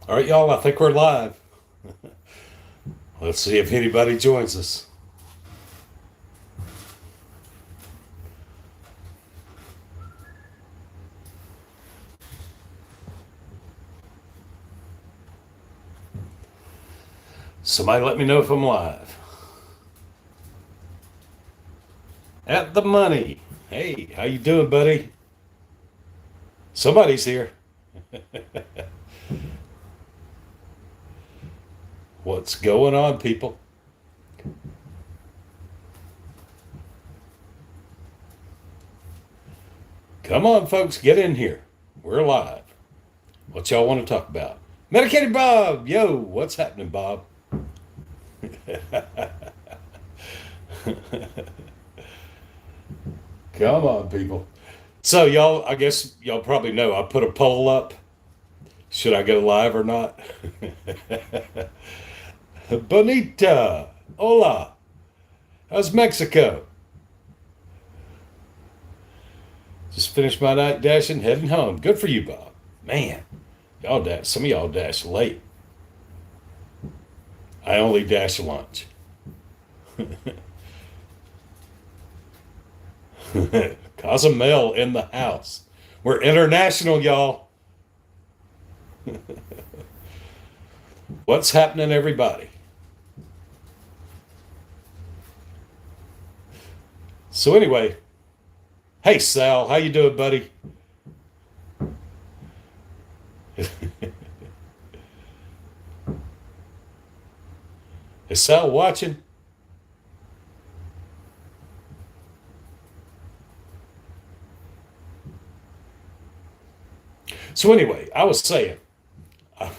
All right, y'all, I think we're live. Let's see if anybody joins us. Somebody let me know if I'm live. At the money. Hey, how you doing, buddy? Somebody's here. What's going on, people? Come on, folks, get in here. We're live. What y'all want to talk about? Medicated Bob. Yo, what's happening, Bob? Come on, people. So, y'all, I guess y'all probably know I put a poll up. Should I go live or not? Bonita. Hola. How's Mexico? Just finished my night dashing, heading home. Good for you, Bob. Man, y'all dash. Some of y'all dash late. I only dash lunch. Cozumel in the house. We're international, y'all. What's happening, everybody? So anyway, hey Sal, how you doing, buddy? Is Sal watching? So anyway, I was saying, uh,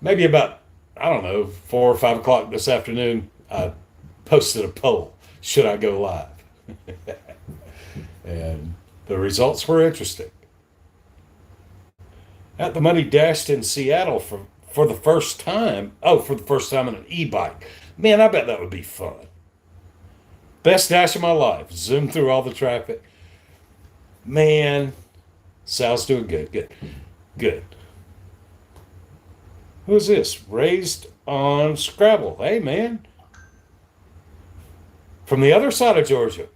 maybe about, I don't know, 4 or 5 o'clock this afternoon, I posted a poll. Should I go live? And the results were interesting. At the Money dashed in Seattle for the first time. Oh, for the first time on an e-bike. Man, I bet that would be fun. Best dash of my life. Zoom through all the traffic. Man, Sal's doing good. Good. Good. Who's this? Raised on Scrabble. Hey, man. From the other side of Georgia.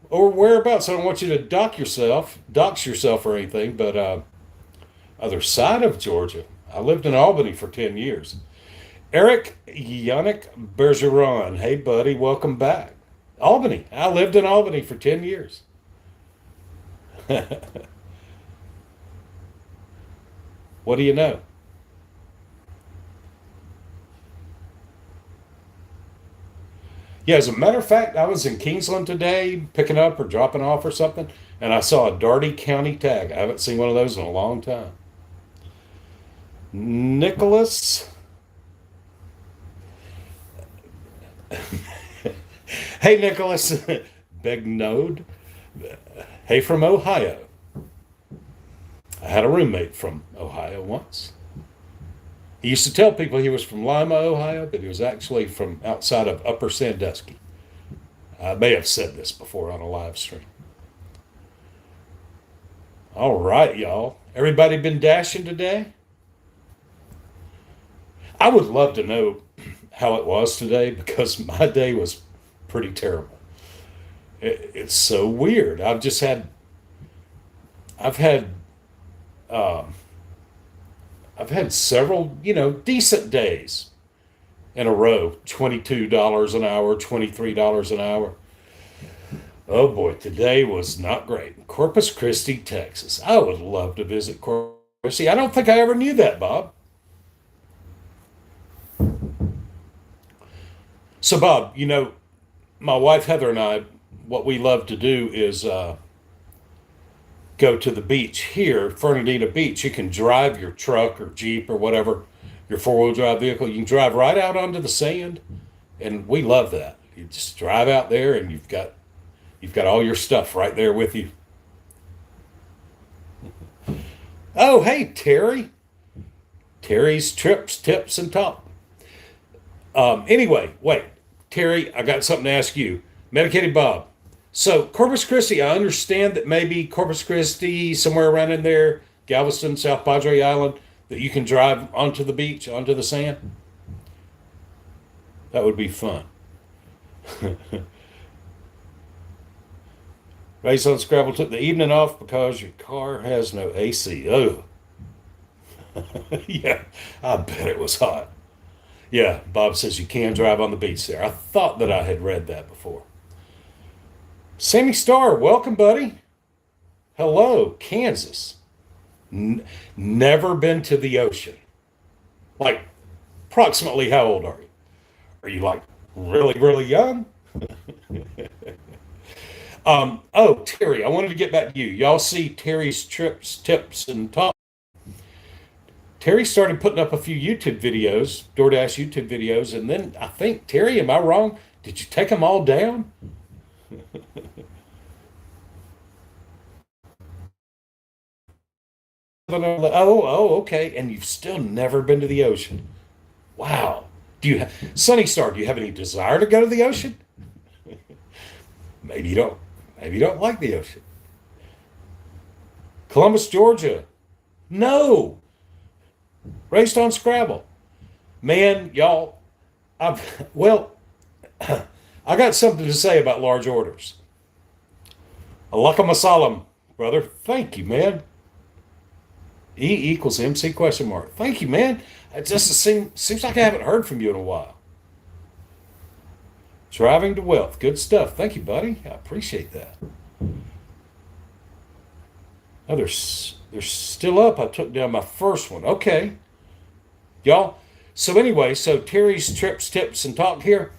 Or whereabouts. I don't want you to dox yourself or anything, but other side of Georgia. I lived in Albany for 10 years. Eric Yannick Bergeron. Hey, buddy, welcome back. Albany. I lived in Albany for 10 years. What do you know? Yeah, as a matter of fact, I was in Kingsland today picking up or dropping off or something, and I saw a Darty County tag. I haven't seen one of those in a long time. Nicholas. Hey, Nicholas. Big Node. Hey, from Ohio. I had a roommate from Ohio once. He used to tell people he was from Lima, Ohio, but he was actually from outside of Upper Sandusky. I may have said this before on a live stream. All right, y'all. Everybody been dashing today? I would love to know how it was today because my day was pretty terrible. It's so weird. I've had, um, I've had several, decent days in a row. $22 an hour, $23 an hour. Oh boy, today was not great. Corpus Christi, Texas. I would love to visit Corpus Christi. I don't think I ever knew that, Bob. So, Bob, my wife Heather and I, what we love to do is go to the beach here, Fernandina Beach. You can drive your truck or Jeep or whatever, your four-wheel drive vehicle. You can drive right out onto the sand, and we love that. You just drive out there, and you've got all your stuff right there with you. Oh, hey, Terry. Terry's Trips, Tips, and Talk. Anyway, wait, Terry, I got something to ask you. Medicated Bob. So Corpus Christi, I understand that maybe Corpus Christi, somewhere around in there, Galveston, South Padre Island, that you can drive onto the beach, onto the sand? That would be fun. Race on Scrabble took the evening off because your car has no AC. Oh, yeah, I bet it was hot. Yeah, Bob says you can drive on the beach there. I thought that I had read that before. Sammy Starr, welcome, buddy. Hello, Kansas. Never been to the ocean. Like, approximately how old are you? Are you like really, really young? Oh, Terry, I wanted to get back to you. Y'all see Terry's trips, tips, and talk. Terry started putting up a few YouTube videos, DoorDash YouTube videos, and then I think, Terry, am I wrong? Did you take them all down? Oh, okay. And you've still never been to the ocean. Wow. Sunny Star, do you have any desire to go to the ocean? Maybe you don't. Maybe you don't like the ocean. Columbus, Georgia. No. Raced on Scrabble. Man, y'all, well, I got something to say about large orders. Alaka Masalam, brother. Thank you, man. E equals MC question mark. Thank you, man. It just seems like I haven't heard from you in a while. Driving to wealth. Good stuff. Thank you, buddy. I appreciate that. Oh, they're still up. I took down my first one. Okay, y'all. So anyway, so Terry's trips, tips, and talk here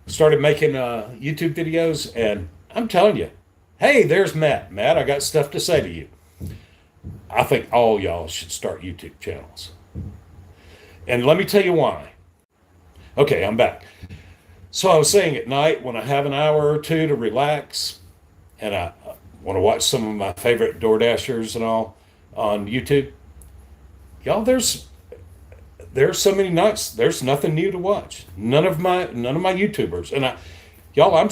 started making YouTube videos, and I'm telling you, hey, there's Matt. Matt, I got stuff to say to you. I think all y'all should start YouTube channels. And let me tell you why. Okay, I'm back. So I was saying at night when I have an hour or two to relax and I want to watch some of my favorite DoorDashers and all on YouTube, y'all, there's so many nights there's nothing new to watch. None of my YouTubers and y'all, I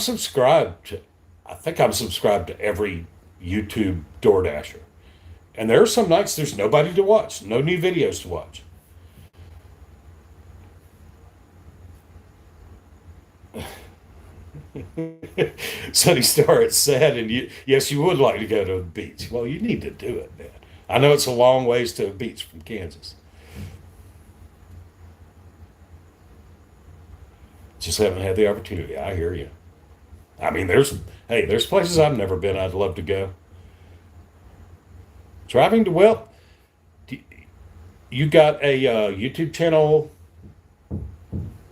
think I'm subscribed to every YouTube DoorDasher. And there are some nights there's nobody to watch, no new videos to watch. Sunny Star, it's sad, and yes, you would like to go to the beach. Well, you need to do it, man. I know it's a long ways to a beach from Kansas. Just haven't had the opportunity. I hear you. I mean, there's places I've never been. I'd love to go. Driving to well, you got a YouTube channel.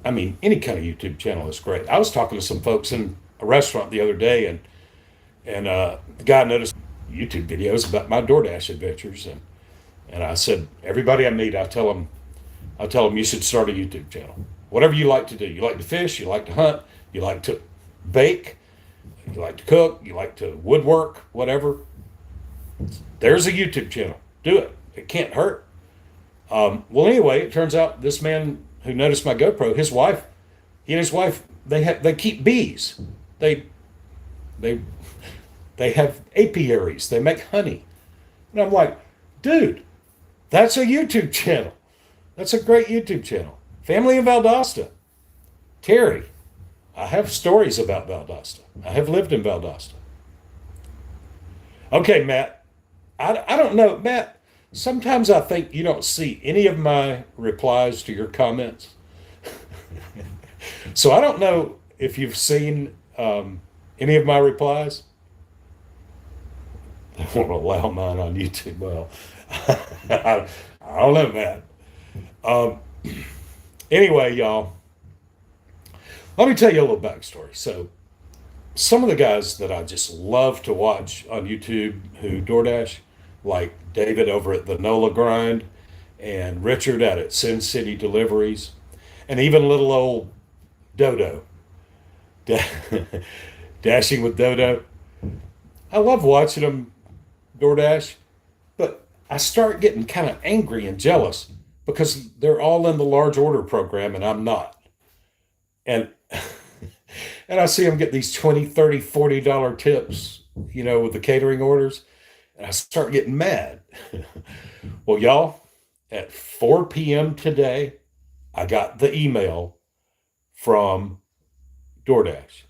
I mean, any kind of YouTube channel is great. I was talking to some folks in a restaurant the other day, and the guy noticed YouTube videos about my DoorDash adventures, and I said, everybody I meet, I tell them you should start a YouTube channel. Whatever you like to do. You like to fish, you like to hunt, you like to bake, you like to cook, you like to woodwork, whatever. There's a YouTube channel. Do it. It can't hurt. Well, anyway, it turns out this man who noticed my GoPro, his wife, he and his wife, they keep bees. They they they have apiaries. They make honey. And I'm like, dude, that's a YouTube channel. That's a great YouTube channel. Family of Valdosta. Terry, I have stories about Valdosta. I have lived in Valdosta. Okay, Matt. I don't know, Matt. Sometimes I think you don't see any of my replies to your comments. So I don't know if you've seen any of my replies. They won't allow mine on YouTube. Well, I don't know, Matt. Um, anyway, y'all, let me tell you a little backstory. So, some of the guys that I just love to watch on YouTube who DoorDash, like David over at the NOLA Grind and Richard out at Sin City Deliveries, and even little old Dodo, Da- Dashing with Dodo. I love watching them DoorDash, but I start getting kind of angry and jealous because they're all in the large order program and I'm not. And and I see them get these 20, 30, $40 tips, with the catering orders, and I start getting mad. Well, y'all, At 4 p.m. today, I got the email from DoorDash.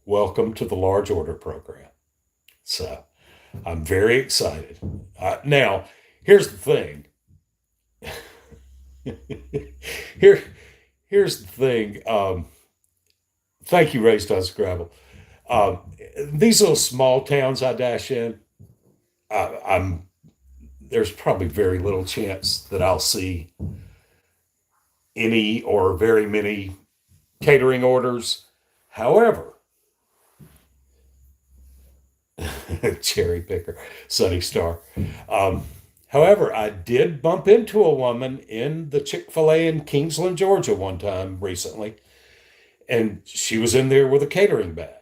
Welcome to the large order program. So I'm very excited. Now, here's the thing. Here, here's the thing. Thank you, Raised on Scrabble. Um, these little small towns I dash in, I'm there's probably very little chance that I'll see any or very many catering orders. However, cherry picker, Sunny Star. Um, However, I did bump into a woman in the Chick-fil-A in Kingsland, Georgia one time recently, and she was in there with a catering bag.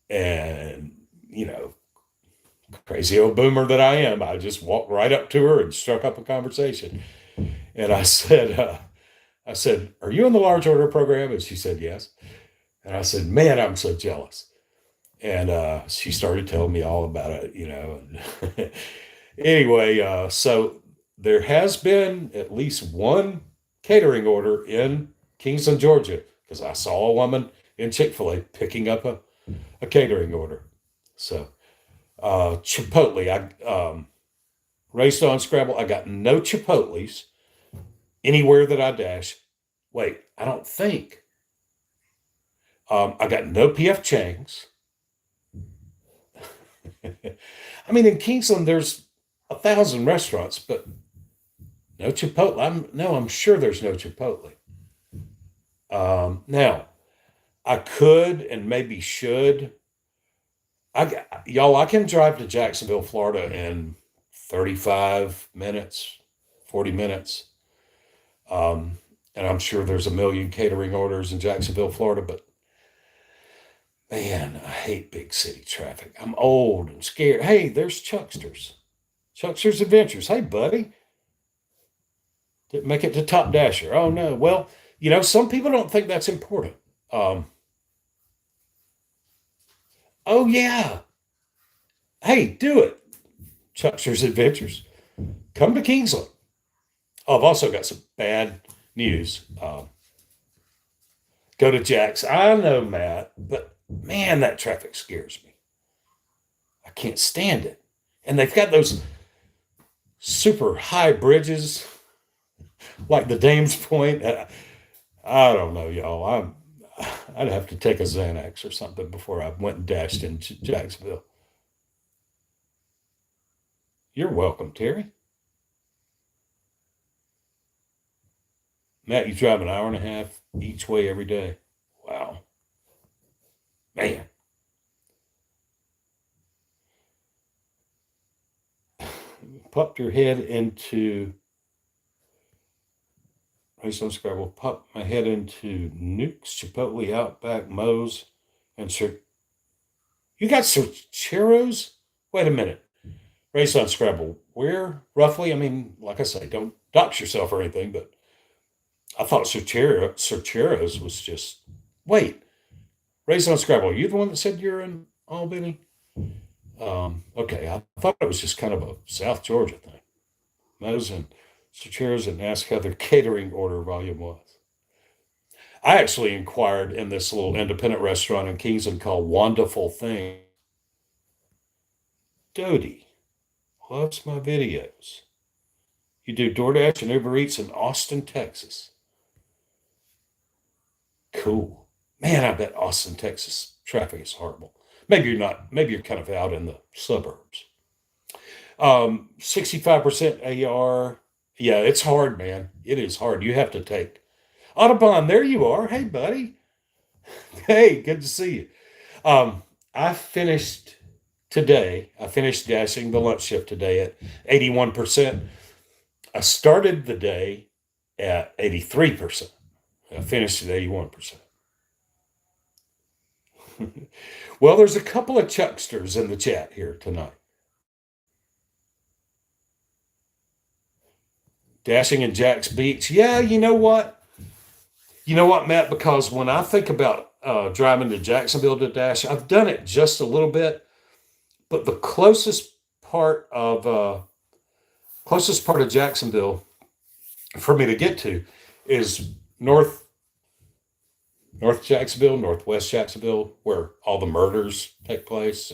And, you know, crazy old boomer that I am, I just walked right up to her and struck up a conversation. And I said, "Are you in the large order program?" And she said, "Yes." And I said, "Man, I'm so jealous." And she started telling me all about it, you know. Anyway, so there has been at least one catering order in Kingsland, Georgia, because I saw a woman in Chick-fil-A picking up a catering order. So Chipotle, Raised on Scrabble, I got no Chipotles anywhere that I dash. Wait, I don't think. I got no PF Chang's. I mean, in Kingsland, there's 1,000 restaurants, but no Chipotle. I'm sure there's no Chipotle. Now, I could and maybe should. Y'all, I can drive to Jacksonville, Florida in 35 minutes, 40 minutes. And I'm sure there's a million catering orders in Jacksonville, Florida, but man, I hate big city traffic. I'm old and scared. Hey, there's Chucksters. Chucksters Adventures. Hey, buddy. Didn't make it to Top Dasher. Oh, no. Well, some people don't think that's important. Um, oh, yeah. Hey, do it. Chucksters Adventures. Come to Kingsland. Oh, I've also got some bad news. Go to Jack's. I know, Matt, but man, that traffic scares me. I can't stand it. And they've got those super high bridges like the Dames Point. I don't know, y'all. I'd have to take a Xanax or something before I went and dashed into Jacksonville. You're welcome, Terry. Matt, you drive an hour and a half each way every day. Wow. Man. Popped your head into Race on Scrabble. Popped my head into Nukes, Chipotle, Outback, Moe's, and Sir. You got Cercheros? Wait a minute. Race on Scrabble. Where roughly? I mean, like I say, don't dox yourself or anything, but I thought Cercheros was just. Wait. Race on Scrabble. Are you the one that said you're in Albany? Okay, I thought it was just kind of a South Georgia thing. Those and chairs and ask how their catering order volume was. I actually inquired in this little independent restaurant in Kingsland called Wonderful Thing. Dodie loves my videos. You do DoorDash and Uber Eats in Austin, Texas. Cool. Man, I bet Austin, Texas traffic is horrible. Maybe you're not. Maybe you're kind of out in the suburbs. 65% AR. Yeah, it's hard, man. It is hard. You have to take Audubon. There you are. Hey, buddy. Hey, good to see you. I finished today. I finished dashing the lunch shift today at 81%. I started the day at 83%. I finished at 81%. Well, there's a couple of Chucksters in the chat here tonight. Dashing in Jack's Beach. Yeah, you know what? You know what, Matt? Because when I think about driving to Jacksonville to dash, I've done it just a little bit, but the closest part of Jacksonville for me to get to is North Jacksonville, Northwest Jacksonville, where all the murders take place.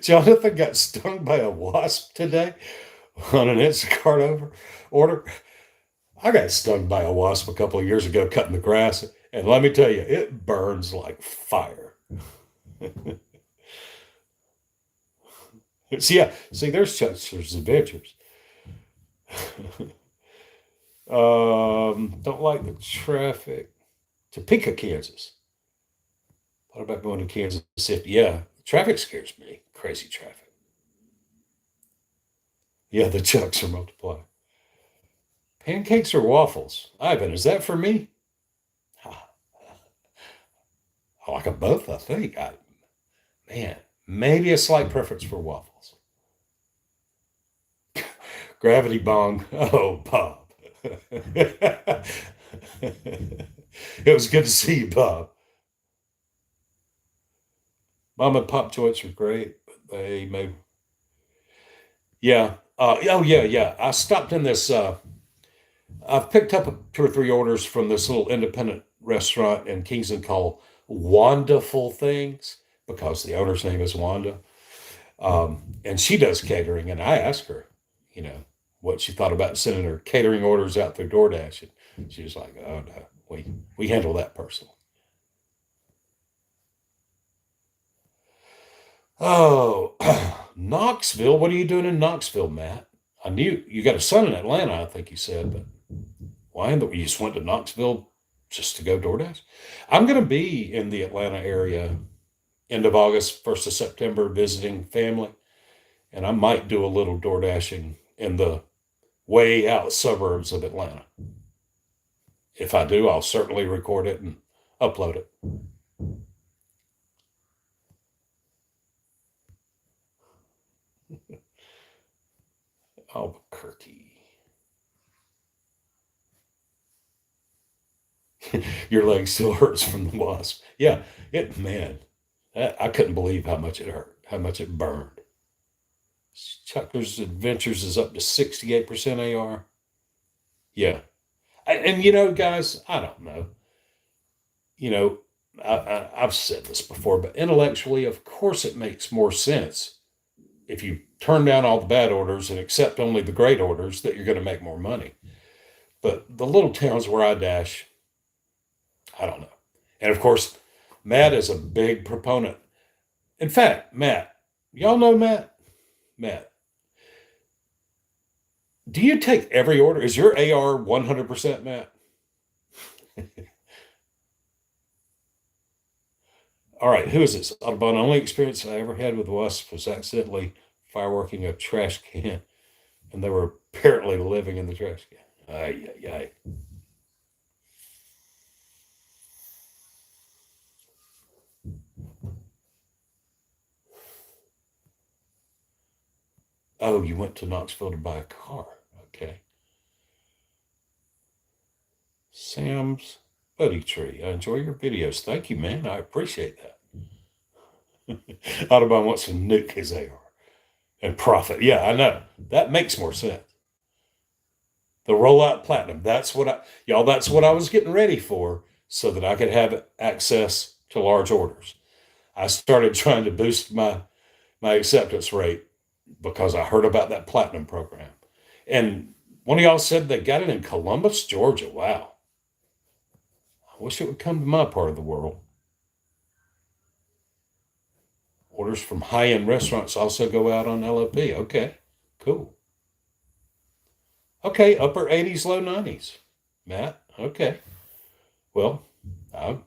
Jonathan got stung by a wasp today on an Instacart order. I got stung by a wasp a couple of years ago cutting the grass, and let me tell you, it burns like fire. See, there's Chester's adventures. Don't like the traffic. Topeka, Kansas. Thought about going to Kansas City. Yeah, traffic scares me. Crazy traffic. Yeah, the chucks are multiplying. Pancakes or waffles? Ivan, is that for me? I like them both, I think. Man, maybe a slight preference for waffles. Gravity bong. Oh, Bob. It was good to see you, Bob. Mom and pop joints are great, but they may. Yeah. Oh, yeah, yeah. I stopped in this. I've picked up two or three orders from this little independent restaurant in Kingston called Wonderful Things because the owner's name is Wanda. And she does catering. And I asked her, you know, what she thought about sending her catering orders out through DoorDash. And she was like, oh, no, we handle that personally. Oh, Knoxville. What are you doing in Knoxville, Matt? I knew you got a son in Atlanta, I think you said, but why in the you just went to Knoxville just to go DoorDash? I'm going to be in the Atlanta area end of August, 1st of September, visiting family, and I might do a little door dashing in the way out suburbs of Atlanta. If I do, I'll certainly record it and upload it. Albuquerque. Your leg still hurts from the wasp. Yeah, man, I couldn't believe how much it hurt, how much it burned. Chuckler's Adventures is up to 68% AR. Yeah. And guys, I don't know. You know, I've said this before, but intellectually, of course, it makes more sense if you turn down all the bad orders and accept only the great orders that you're going to make more money. But the little towns where I dash, I don't know. And of course, Matt is a big proponent. In fact, Matt, y'all know Matt? Matt, do you take every order? Is your AR 100%, Matt? All right, who is this? Audubon, only experience I ever had with wasps was accidentally fireworking a trash can, and they were apparently living in the trash can. Ay, ay, ay. Oh, you went to Knoxville to buy a car. Okay. Sam's Buddy Tree. I enjoy your videos. Thank you, man. I appreciate that. Audubon wants to nuke his AR and profit. Yeah, I know. That makes more sense. The rollout platinum. That's what I was getting ready for so that I could have access to large orders. I started trying to boost my acceptance rate because I heard about that platinum program. And one of y'all said they got it in Columbus, Georgia. Wow. I wish it would come to my part of the world. Orders from high end restaurants also go out on LOP. Okay, cool. Okay, upper 80s, low 90s. Matt, okay. Well, I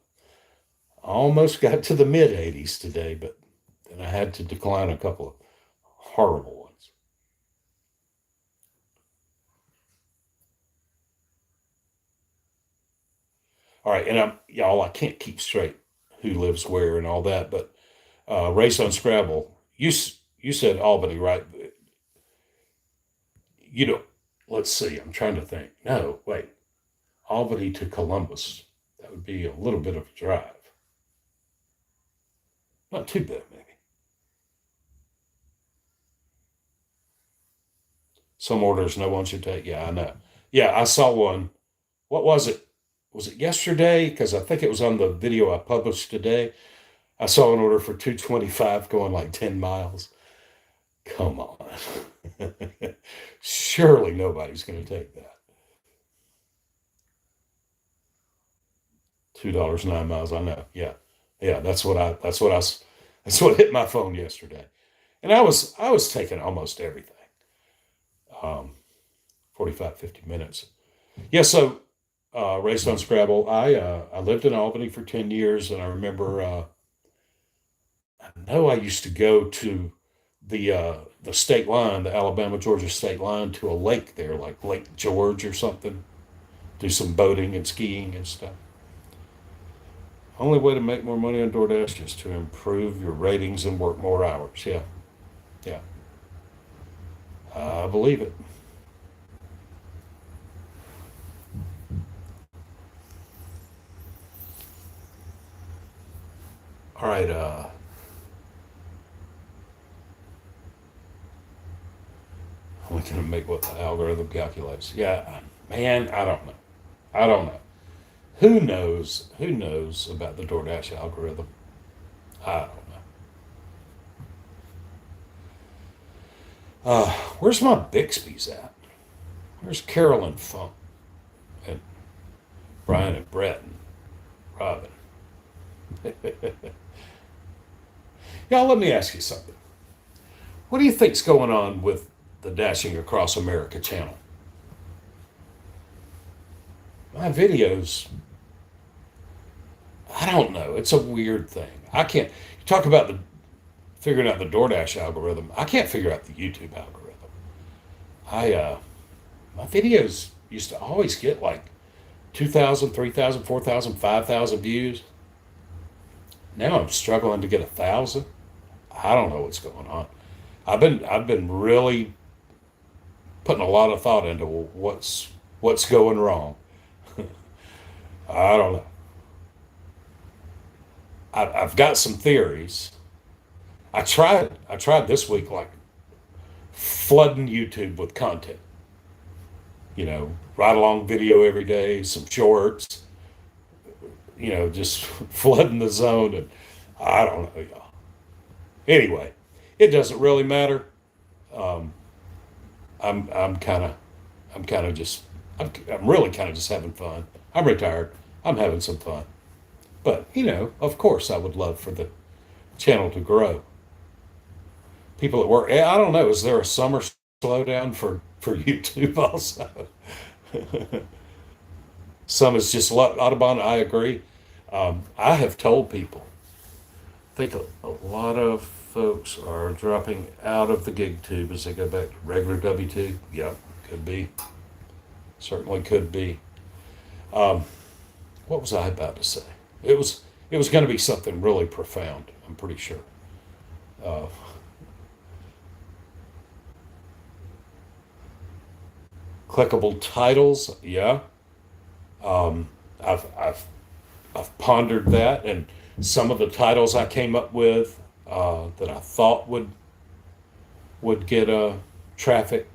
almost got to the mid 80s today, but then I had to decline a couple of horrible ones. All right, and y'all, I can't keep straight who lives where and all that, but Race on Scrabble, you said Albany, right? You know, let's see, I'm trying to think. No, wait, Albany to Columbus. That would be a little bit of a drive. Not too bad, maybe. Some orders no one should take. Yeah, I know. Yeah, I saw one. What was it? Was it yesterday? Because I think it was on the video I published today. I saw an order for 225 going like 10 miles. Come on. Surely nobody's going to take that. $2 9 miles. I know. Yeah. Yeah. That's what hit my phone yesterday. And I was taking almost everything. 45, 50 minutes. Yeah. So, raised on Scrabble. I lived in Albany for 10 years, and I remember, I know I used to go to the state line, the Alabama Georgia state line, to a lake there, like Lake George or something. Do some boating and skiing and stuff. Only way to make more money on DoorDash is to improve your ratings and work more hours. Yeah, yeah, I believe it. All right, we can make what the algorithm calculates. Yeah, man, I don't know. I don't know. Who knows? Who knows about the DoorDash algorithm? I don't know. Where's my Bixby's at? Where's Carolyn Funk and Brian and Brett and Robin? Y'all, let me ask you something. What do you think's going on with the Dashing Across America channel? My videos, I don't know. It's a weird thing. I can't. You talk about the figuring out the DoorDash algorithm. I can't figure out the YouTube algorithm. I My videos used to always get like 2,000, 3,000, 4,000, 5,000 views. Now I'm struggling to get 1,000. I don't know what's going on. I've been really putting a lot of thought into what's going wrong. I don't know. I've got some theories. I tried this week like flooding YouTube with content. Ride along video every day, some shorts. Just flooding the zone, and I don't know, y'all. Anyway, it doesn't really matter. Um, I'm kind of just I'm really kind of just having fun. I'm retired. I'm having some fun. But, of course, I would love for the channel to grow. People at work, I don't know, is there a summer slowdown for YouTube also? Some is just Audubon, I agree. I have told people, I think a lot of folks are dropping out of the gig tube as they go back to regular W2. Yep, could be. Certainly could be. Um, what was I about to say? It was it was going to be something really profound. I'm pretty sure. Uh, Clickable titles, yeah. Um, I've I've I've pondered that, and some of the titles I came up with that I thought would get traffic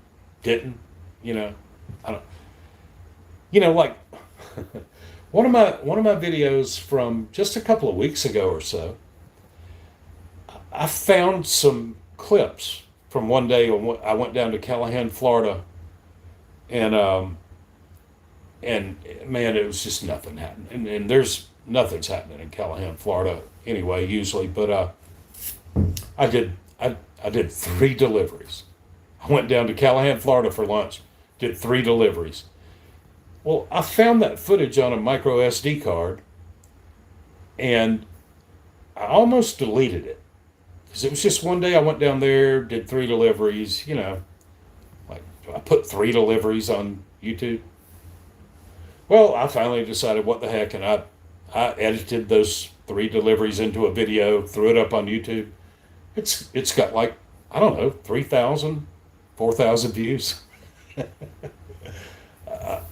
didn't. You know, I don't. Like one of my videos from just a couple of weeks ago or so. I found some clips from one day when I went down to Callahan, Florida, and and man, it was just nothing happening. And there's nothing's happening in Callahan, Florida, anyway, usually. But I did I did 3 deliveries. I went down to Callahan, Florida for lunch. Did 3 deliveries. Well, I found that footage on a micro SD card, and I almost deleted it because it was just one day I went down there, did 3 deliveries. Like I put 3 deliveries on YouTube. Well, I finally decided what the heck, and I edited those 3 deliveries into a video, threw it up on YouTube. It's got like, I don't know, 3,000, 4,000 views.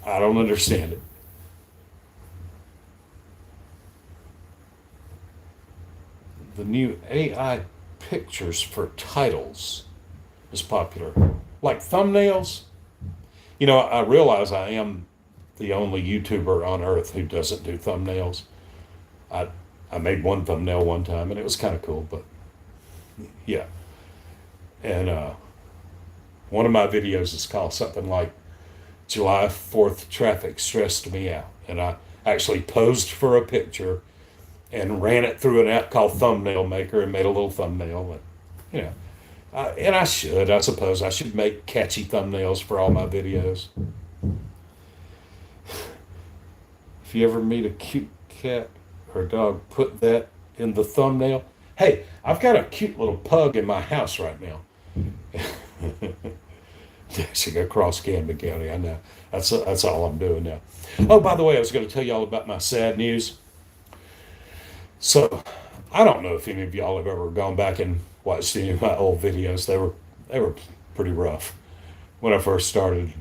I don't understand it. The new AI pictures for titles is popular. like thumbnails. I realize I am the only YouTuber on earth who doesn't do thumbnails. I I made one thumbnail one time and it was kind of cool, but yeah. And one of my videos is called something like July 4th traffic stressed me out. And I actually posed for a picture and ran it through an app called Thumbnail Maker and made a little thumbnail. And, you know, and I suppose, I should make catchy thumbnails for all my videos. If you ever meet a cute cat or dog, put that in the thumbnail. Hey, I've got a cute little pug in my house right now. Dashing across Camden County. I know. That's all I'm doing now. Oh, by the way, I was going to tell y'all about my sad news. So, I don't know if any of y'all have ever gone back and watched any of my old videos. They were pretty rough when I first started.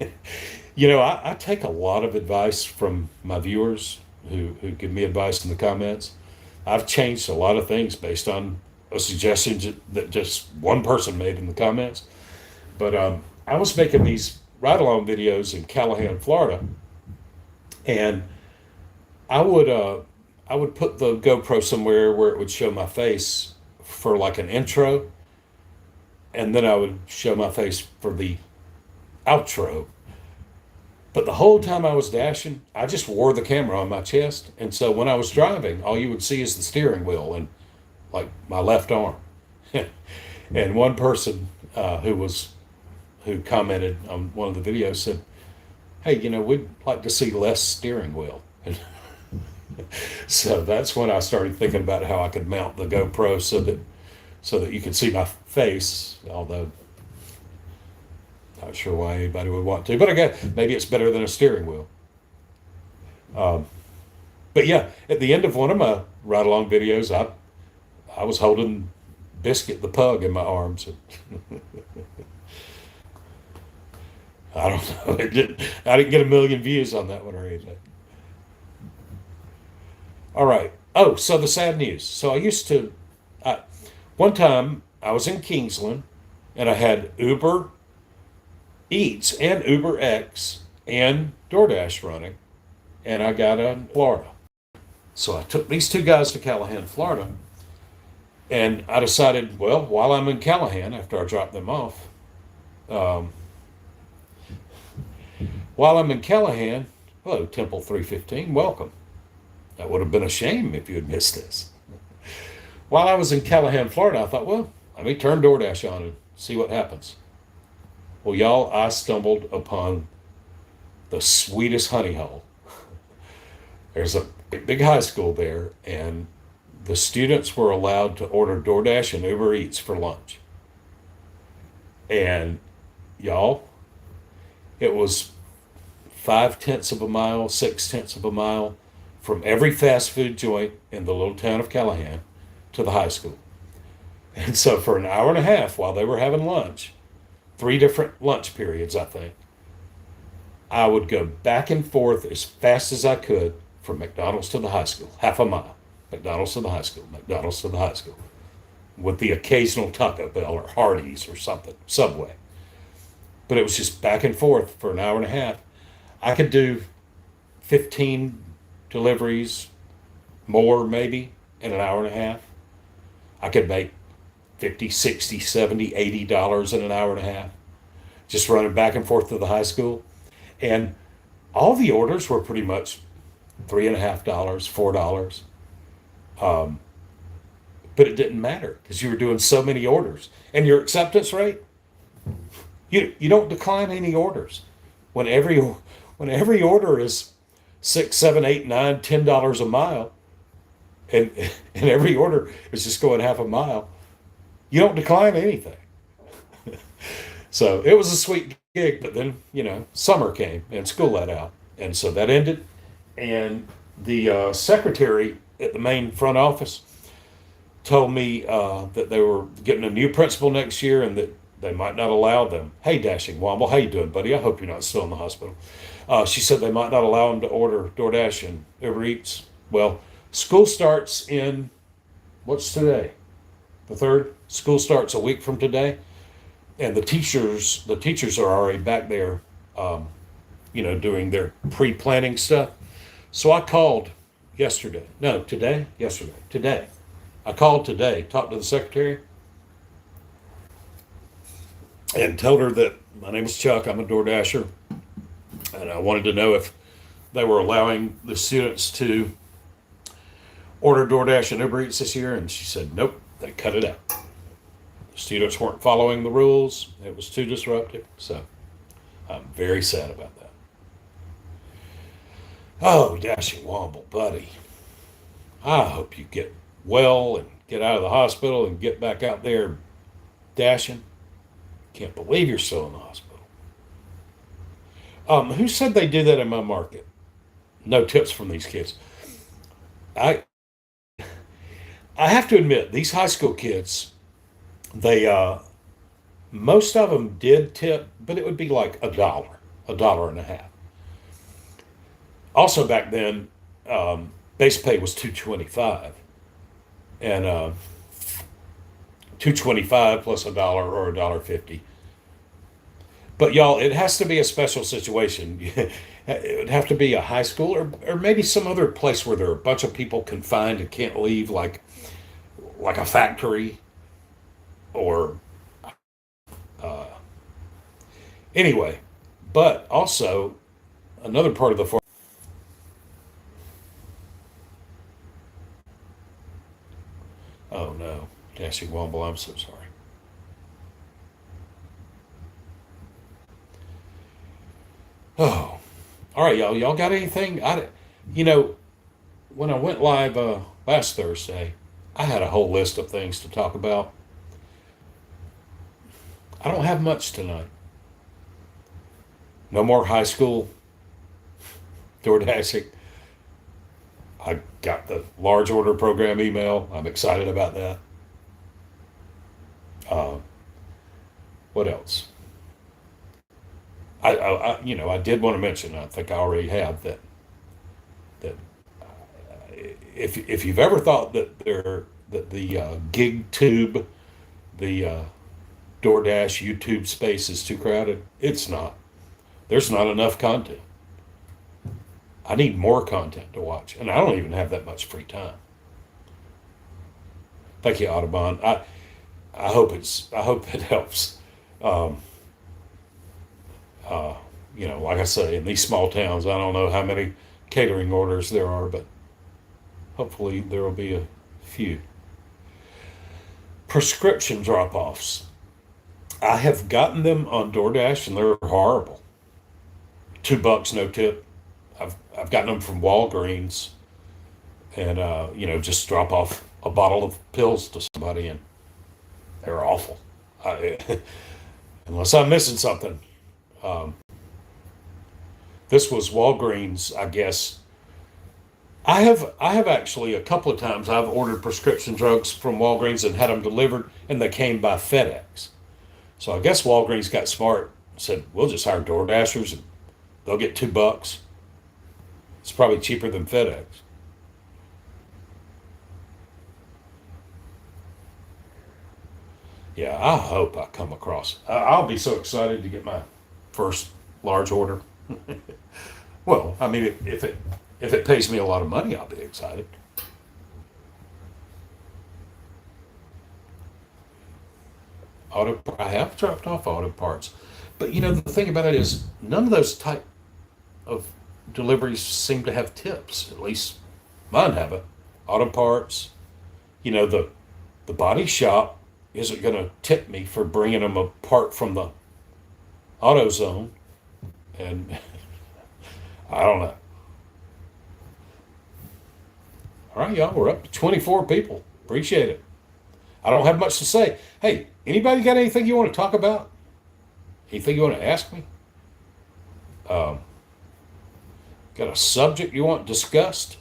I take a lot of advice from my viewers who give me advice in the comments. I've changed a lot of things based on a suggestion that just one person made in the comments. But I was making these ride-along videos in Callahan, Florida, and I would put the GoPro somewhere where it would show my face for like an intro, and then I would show my face for the outro. But the whole time I was dashing, I just wore the camera on my chest, and so when I was driving, all you would see is the steering wheel and like my left arm. And one person who commented on one of the videos said, "Hey, we'd like to see less steering wheel." And so that's when I started thinking about how I could mount the GoPro so that you could see my face, although not sure why anybody would want to, but I guess maybe it's better than a steering wheel. Um, but yeah, at the end of one of my ride along videos, I was holding Biscuit the pug in my arms. I don't know. I didn't get a million views on that one or anything. All right. Oh, so the sad news. So one time I was in Kingsland and I had Uber Eats and Uber X and DoorDash running, and I got in Florida. So I took these two guys to Callahan, Florida, and I decided, well, while I'm in Callahan, after I dropped them off, um, while I'm in Callahan, hello, Temple 315, welcome. That would have been a shame if you had missed this. While I was in Callahan, Florida, I thought, well, let me turn DoorDash on and see what happens. Well, y'all, I stumbled upon the sweetest honey hole. There's a big high school there, and the students were allowed to order DoorDash and Uber Eats for lunch. And y'all, it was 5/10 of a mile, 6/10 of a mile from every fast food joint in the little town of Callahan to the high school. And so for an hour and a half while they were having lunch, 3 different lunch periods, I think, I would go back and forth as fast as I could from McDonald's to the high school, half a mile. McDonald's to the high school, McDonald's to the high school, with the occasional Taco Bell or Hardee's or something, Subway. But it was just back and forth for an hour and a half. I could do 15 deliveries, more maybe, in an hour and a half. I could make 50, 60, 70, $80 in an hour and a half, just running back and forth to the high school. And all the orders were pretty much $3.50, $4. Um, but it didn't matter because you were doing so many orders. And your acceptance rate, you don't decline any orders. When every order is 6, 7, 8, 9, $10 a mile, and every order is just going half a mile, you don't decline anything. So it was a sweet gig, but then, summer came and school let out. And so that ended. And the secretary at the main front office told me that they were getting a new principal next year and that they might not allow them. Hey, Dashing Womble, how you doing, buddy? I hope you're not still in the hospital. She said they might not allow them to order DoorDash and Uber Eats. Well, school starts what's today? The 3rd? School starts a week from today. and the teachers are already back there, um, doing their pre-planning stuff. So I called yesterday. No, today. Yesterday. Today. I called today. Talked to the secretary and told her that my name is Chuck. I'm a DoorDasher, and I wanted to know if they were allowing the students to order DoorDash and Uber Eats this year, and she said nope. They cut it out. The students weren't following the rules. It was too disruptive. So I'm very sad about that. Oh, Dashing Womble, buddy. I hope you get well and get out of the hospital and get back out there dashing. Can't believe you're still in the hospital. Who said they do that in my market? No tips from these kids. I I have to admit, these high school kids, they most of them did tip, but it would be like a dollar and a half. Also back then, base pay was 225, and 225 plus a dollar or a dollar 50. But y'all, it has to be a special situation. It would have to be a high school, or maybe some other place where there are a bunch of people confined and can't leave, like a factory, or uh, anyway. But also another part of the farm. Oh no, Dashing Womble, I'm so sorry. Oh, all right, y'all. Y'all got anything? You know, when I went live last Thursday, I had a whole list of things to talk about. I don't have much tonight. No more high school door dashing. I got the large order program email. I'm excited about that. Uh, what else? I did want to mention. I think I already have that if you've ever thought that the gig tube, the DoorDash YouTube space is too crowded, it's not. There's not enough content. I need more content to watch, and I don't even have that much free time. Thank you, Audubon. I hope it helps. Um, uh, like I say, in these small towns, I don't know how many catering orders there are, but hopefully there will be a few. Prescription drop offs. I have gotten them on DoorDash, and they're horrible. $2 no tip. I've gotten them from Walgreens, and just drop off a bottle of pills to somebody, and they're awful. I, unless I'm missing something. Um, this was Walgreens, I guess. I have actually a couple of times I've ordered prescription drugs from Walgreens and had them delivered, and they came by FedEx. So I guess Walgreens got smart, said we'll just hire Door Dashers and they'll get $2. It's probably cheaper than FedEx. Yeah, I hope I come across. I'll be so excited to get my first large order. Well, I mean, if it pays me a lot of money, I'll be excited. I have dropped off auto parts, but the thing about it is none of those type of deliveries seem to have tips. At least mine haven't. Auto parts, the body shop isn't going to tip me for bringing them a part from the auto zone, and I don't know. All right, y'all, we're up to 24 people. Appreciate it. I don't have much to say. Hey, anybody got anything you want to talk about? Anything you want to ask me? Um, got a subject you want discussed?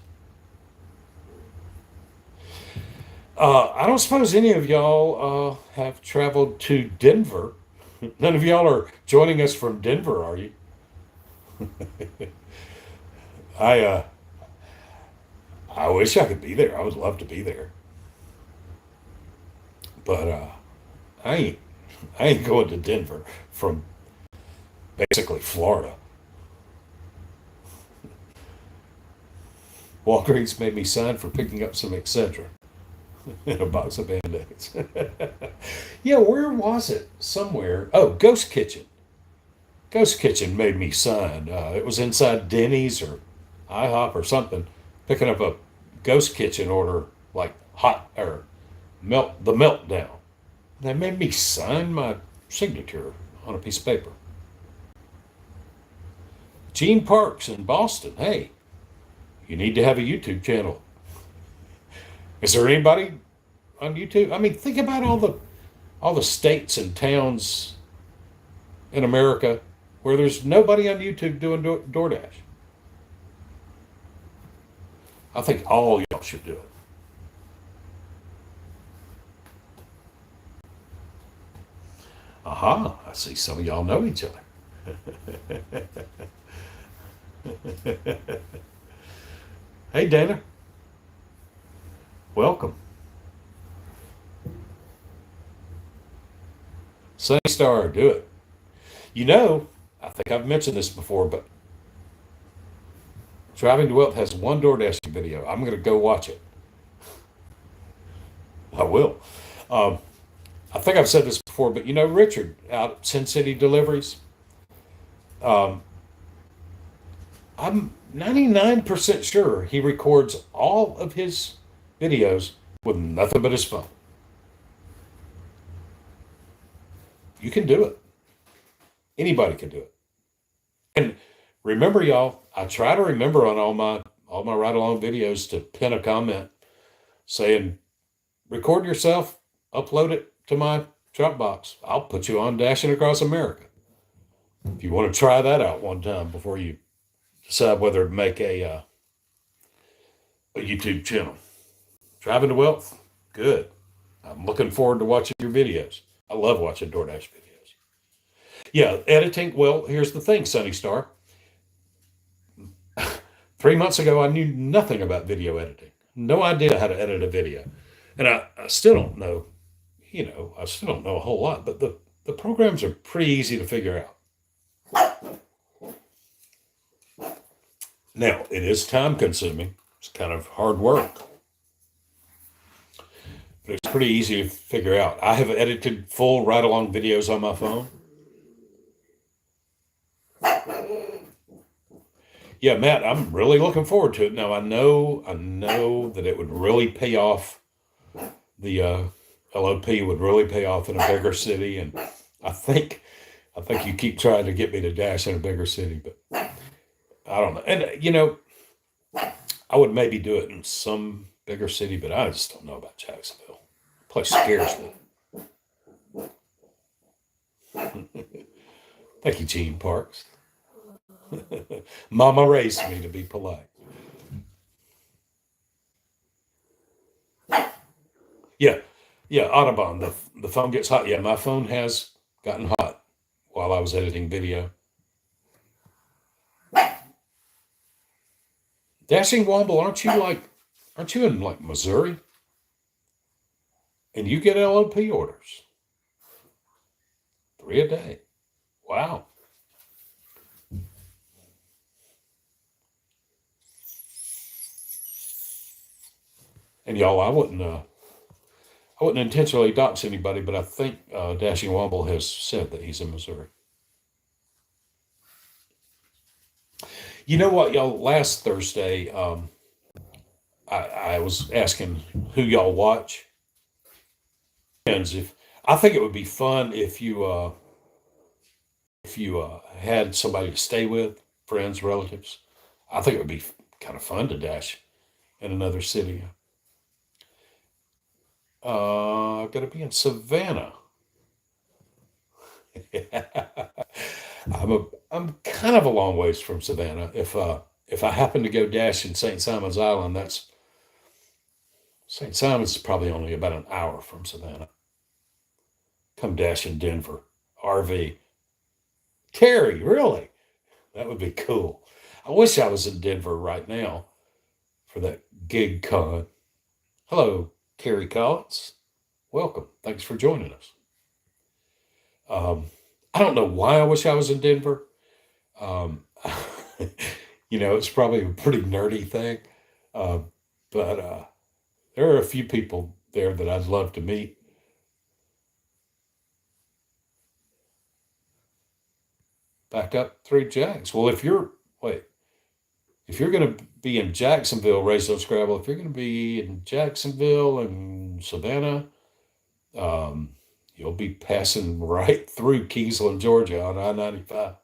I don't suppose any of y'all have traveled to Denver. None of y'all are joining us from Denver, are you? I uh, I wish I could be there. I would love to be there, but I ain't. I ain't going to Denver from basically Florida. Walgreens made me sign for picking up some Excedrin and a box of Band-Aids. Yeah, where was it? Somewhere. Oh, Ghost Kitchen. Ghost Kitchen made me sign. It was inside Denny's or IHOP or something, picking up a Ghost Kitchen order, like hot or the meltdown. They made me sign my signature on a piece of paper. Gene Parks in Boston. Hey, you need to have a YouTube channel. Is there anybody on YouTube? I mean, think about all the states and towns in America where there's nobody on YouTube doing DoorDash. I think all y'all should do it. Aha, I see some of y'all know each other. Hey, Dana, welcome. Sunny Star, do it. You know, I think I've mentioned this before, but Driving to Wealth has one DoorDash video. I'm going to go watch it. I will. Um, I think I've said this before, but you know, Richard out at Sin City Deliveries, um, I'm 99% sure he records all of his videos with nothing but his phone. You can do it. Anybody can do it. And remember, y'all, I try to remember on all my ride along videos to pin a comment saying, record yourself, upload it to my Dropbox. I'll put you on Dashing Across America. If you want to try that out one time before you decide whether to make a YouTube channel. Driving to Wealth, good. I'm looking forward to watching your videos. I love watching DoorDash videos. Yeah, editing. Well, here's the thing, Sunny Star. 3 months ago, I knew nothing about video editing. No idea how to edit a video. And I still don't know, I still don't know a whole lot, but the programs are pretty easy to figure out. Now, it is time consuming. It's kind of hard work, but it's pretty easy to figure out. I have edited full ride along videos on my phone. Yeah, Matt, I'm really looking forward to it. Now, I know that it would really pay off. The LOP would really pay off in a bigger city, and I think, I think you keep trying to get me to dash in a bigger city, but I don't know. And I would maybe do it in some bigger city, but I just don't know about Jacksonville. The place scares me. Thank you, Gene Parks. Mama raised me to be polite. Yeah, yeah, Audubon. The phone gets hot. Yeah, my phone has gotten hot while I was editing video. Dashing Womble, aren't you in like Missouri? And you get LOP orders, 3 a day. Wow. And y'all, I wouldn't intentionally dox anybody, but I think Dashing Womble has said that he's in Missouri. You know what, y'all? Last Thursday, I was asking who y'all watch, and if I think it would be fun if you had somebody to stay with, friends, relatives. I think it would be kind of fun to dash in another city. I've got to be in Savannah. I'm kind of a long ways from Savannah. If I happen to go dash in St. Simon's Island, that's St. Simon's is probably only about an hour from Savannah. Come dash in Denver, RV. Terry, really? That would be cool. I wish I was in Denver right now for that gig con. Hello, Terry Collins. Welcome. Thanks for joining us. Um, I don't know why I wish I was in Denver. Um, it's probably a pretty nerdy thing, uh, but there are a few people there that I'd love to meet. Back up three Jacks. Well, if you're going to be in Jacksonville, Race on Scrabble, if you're going to be in Jacksonville and Savannah, um, you'll be passing right through Keysland, Georgia on I-95.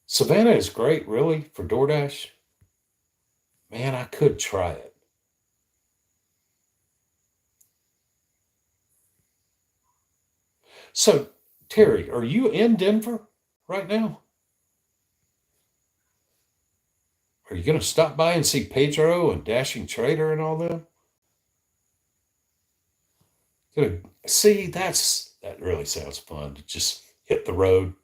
Savannah is great, really, for DoorDash. Man, I could try it. So, Terry, are you in Denver right now? Are you going to stop by and see Pedro and Dashing Trader and all them? Gonna see that really sounds fun to just hit the road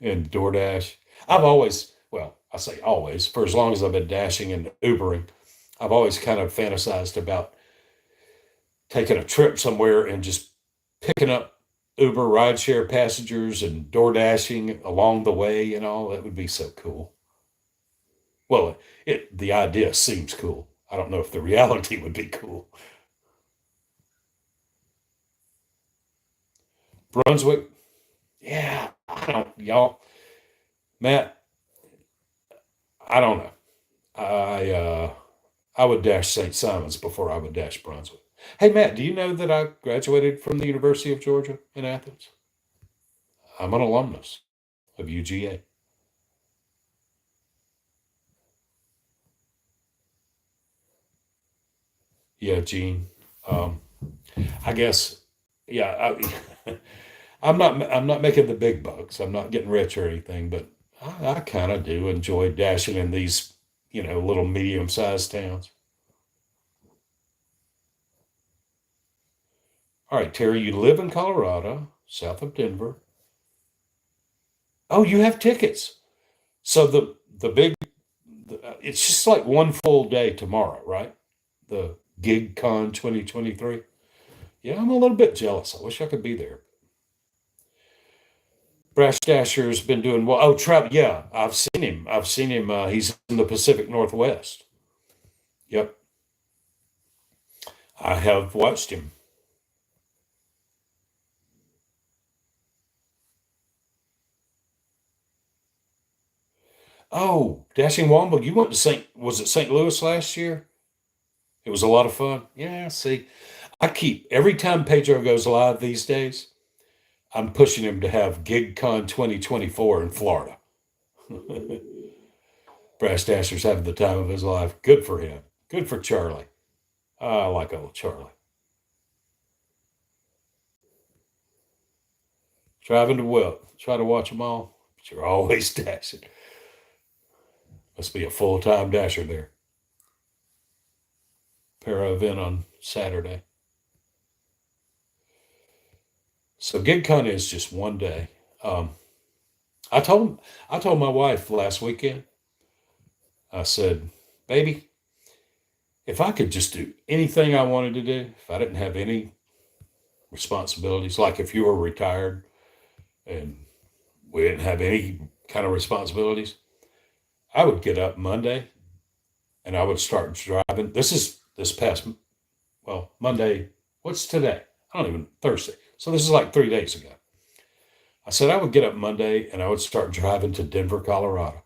and DoorDash. I say always, for as long as I've been dashing and Ubering, I've always kind of fantasized about taking a trip somewhere and just picking up Uber rideshare passengers and door dashing along the way and all. That would be so cool. Well, the idea seems cool. I don't know if the reality would be cool. Brunswick, yeah, I don't, y'all, Matt, I don't know. I would dash St. Simon's before I would dash Brunswick. Hey, Matt, do you know that I graduated from the University of Georgia in Athens? I'm an alumnus of UGA. Yeah, Gene. Um, I guess, yeah. I'm not making the big bucks. I'm not getting rich or anything, but I kind of do enjoy dashing in these, little medium-sized towns. All right, Terry, you live in Colorado, south of Denver. Oh, you have tickets. So it's just like one full day tomorrow, right? The GigCon 2023. Yeah, I'm a little bit jealous. I wish I could be there. Brash Dasher's been doing well. Oh, Trav, yeah, I've seen him. I've seen him. He's in the Pacific Northwest. Yep, I have watched him. Oh, Dashing Womble, you went to was it St. Louis last year? It was a lot of fun. Yeah, see, every time Pedro goes live these days, I'm pushing him to have GigCon 2024 in Florida. Brass Dasher's having the time of his life. Good for him. Good for Charlie. I like old Charlie. Driving to well, try to watch them all, but you're always dashing. Must be a full time dasher there. Para event on Saturday. So GigCon is just one day. Um, I told I told my wife last weekend. I said, "Baby, if I could just do anything I wanted to do, if I didn't have any responsibilities, like if you were retired and we didn't have any kind of responsibilities, I would get up Monday and I would start driving. This is this past Monday. What's today? I don't even Thursday. So this is like 3 days ago. I said I would get up Monday and I would start driving to Denver, Colorado,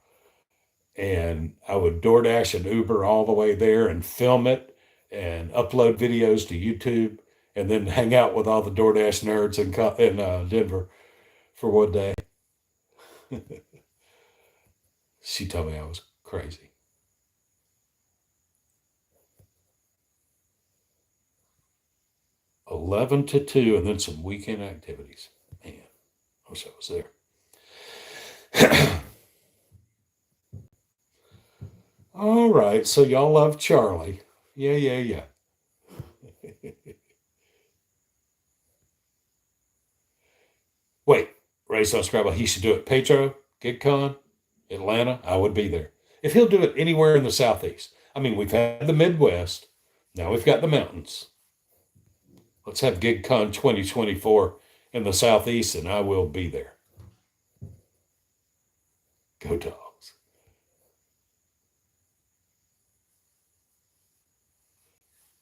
and I would DoorDash and Uber all the way there and film it and upload videos to YouTube, and then hang out with all the DoorDash nerds in Denver for one day. She told me I was crazy. 11 to 2, and then some weekend activities. Man, I wish I was there. All right, so y'all love Charlie. Yeah, yeah, yeah. Wait, Race on Scrabble, he should do it. Petro, GigCon, Atlanta, I would be there. If he'll do it anywhere in the Southeast. I mean, we've had the Midwest, now we've got the mountains. Let's have GigCon 2024 in the Southeast, and I will be there. Go Dogs.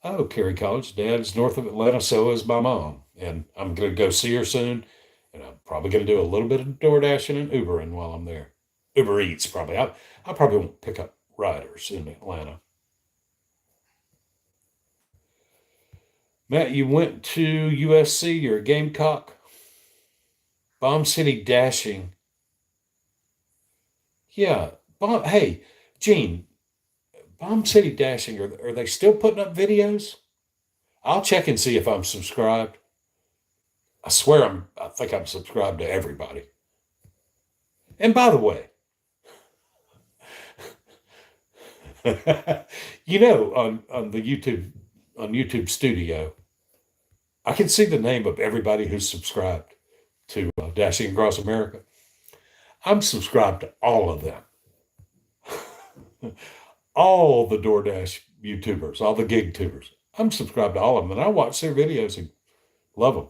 Oh, Cary College. Dad's north of Atlanta, so is my mom. And I'm going to go see her soon. And I'm probably going to do a little bit of DoorDashing and Ubering while I'm there. Uber Eats, probably. I probably won't pick up riders in Atlanta. Matt, you went to USC. You're a Gamecock. Bomb City Dashing. Yeah. Hey, Gene, Bomb City Dashing, are they still putting up videos? I'll check and see if I'm subscribed. I think I'm subscribed to everybody. And by the way, on the YouTube Studio, I can see the name of everybody who's subscribed to Dashing Across America. I'm subscribed to all of them, all the DoorDash YouTubers, all the gig tubers. I'm subscribed to all of them, and I watch their videos and love them.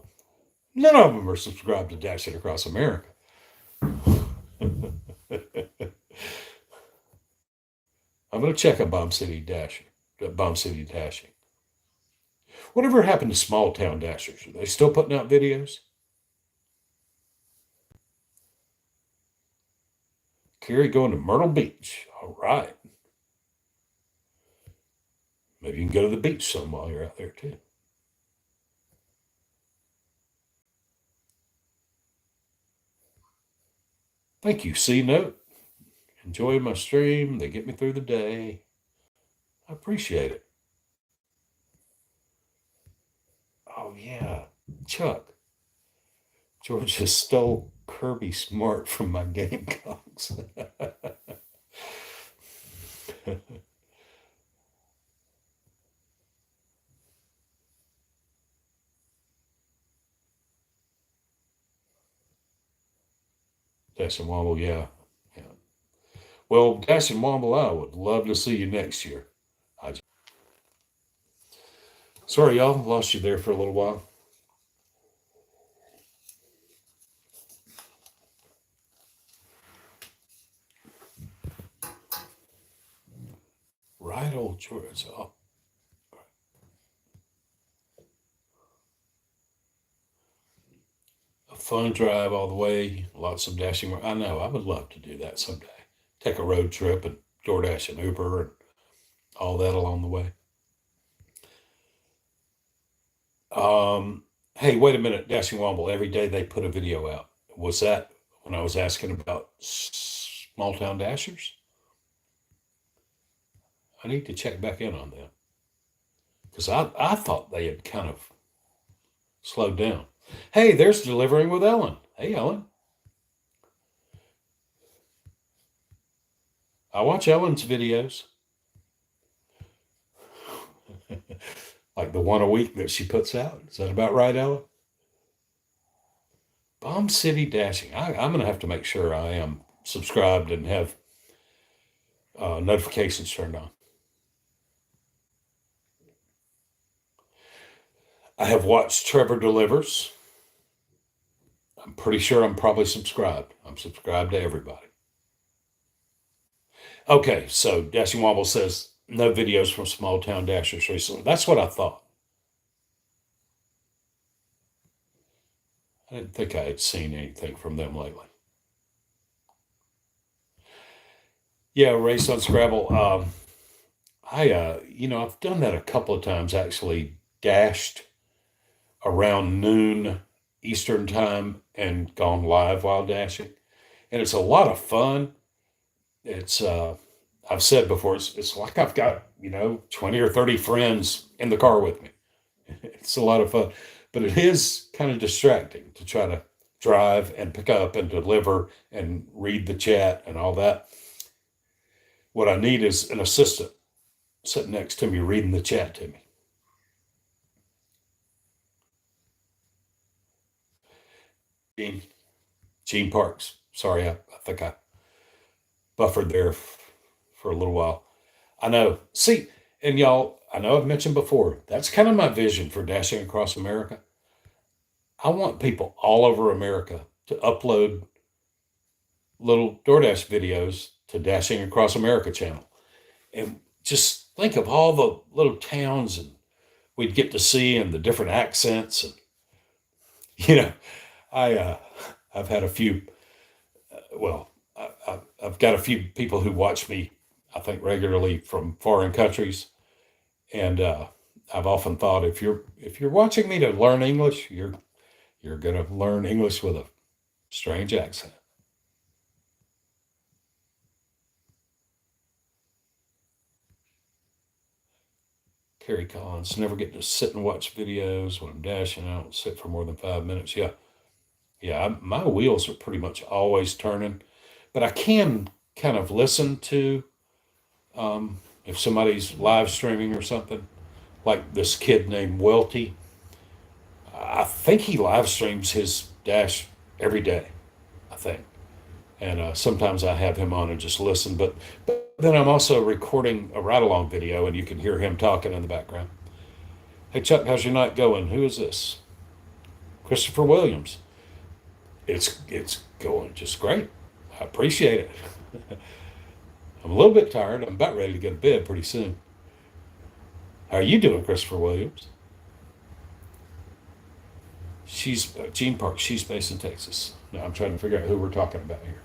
None of them are subscribed to Dashing Across America. I'm going to check on Bomb City Dashing. Whatever happened to Small Town Dashers? Are they still putting out videos? Cary going to Myrtle Beach. All right. Maybe you can go to the beach some while you're out there too. Thank you, C Note. Enjoy my stream. They get me through the day. I appreciate it. Oh yeah, Chuck. George just stole Kirby Smart from my Gamecocks. Dash and Womble, yeah. Yeah. Well, Dash and Womble, I would love to see you next year. Sorry, y'all, lost you there for a little while. Right, old George. Oh, a fun drive all the way, lots of dashing. I know, I would love to do that someday. Take a road trip and DoorDash and Uber and all that along the way. Hey, wait a minute, Dashing Womble. Every day they put a video out. Was that when I was asking about small town dashers? I need to check back in on them because I thought they had kind of slowed down. Hey, there's Delivering with Ellen. Hey, Ellen. I watch Ellen's videos, like the one a week that she puts out. Is that about right, Ellen? Bomb City Dashing. I'm going to have to make sure I am subscribed and have notifications turned on. I have watched Trevor Delivers. I'm pretty sure I'm probably subscribed. I'm subscribed to everybody. Okay, so Dashing Wobble says no videos from Small Town Dashers recently. That's what I thought. I didn't think I had seen anything from them lately. Yeah, Race on Scrabble. I've done that a couple of times actually. Dashed around noon Eastern time and gone live while dashing, and it's a lot of fun. It's I've said before, it's like I've got 20 or 30 friends in the car with me. It's a lot of fun, but it is kind of distracting to try to drive and pick up and deliver and read the chat and all that. What I need is an assistant sitting next to me reading the chat to me. Gene Parks. Sorry, I think I buffered there for a little while. I know. See, And y'all, I know I've mentioned before, that's kind of my vision for Dashing Across America. I want people all over America to upload little DoorDash videos to Dashing Across America channel. And just think of all the little towns and we'd get to see and the different accents. And, you know, I, uh, I've had a few, well, I've got a few people who watch me, I think, regularly from foreign countries. And I've often thought if you're watching me to learn English, you're going to learn English with a strange accent. Carrie Collins, never get to sit and watch videos when I'm dashing. I don't sit for more than 5 minutes. Yeah, yeah, my wheels are pretty much always turning, but I can kind of listen to if somebody's live streaming or something, like this kid named Welty. I think he live streams his dash every day, I think. And sometimes I have him on and just listen. But then I'm also recording a ride along video, and you can hear him talking in the background. Hey Chuck, how's your night going? Who is this? Christopher Williams. It's going just great. I appreciate it. I'm a little bit tired. I'm about ready to go to bed pretty soon. How are you doing, Christopher Williams? She's Gene Park. She's based in Texas. Now I'm trying to figure out who we're talking about here.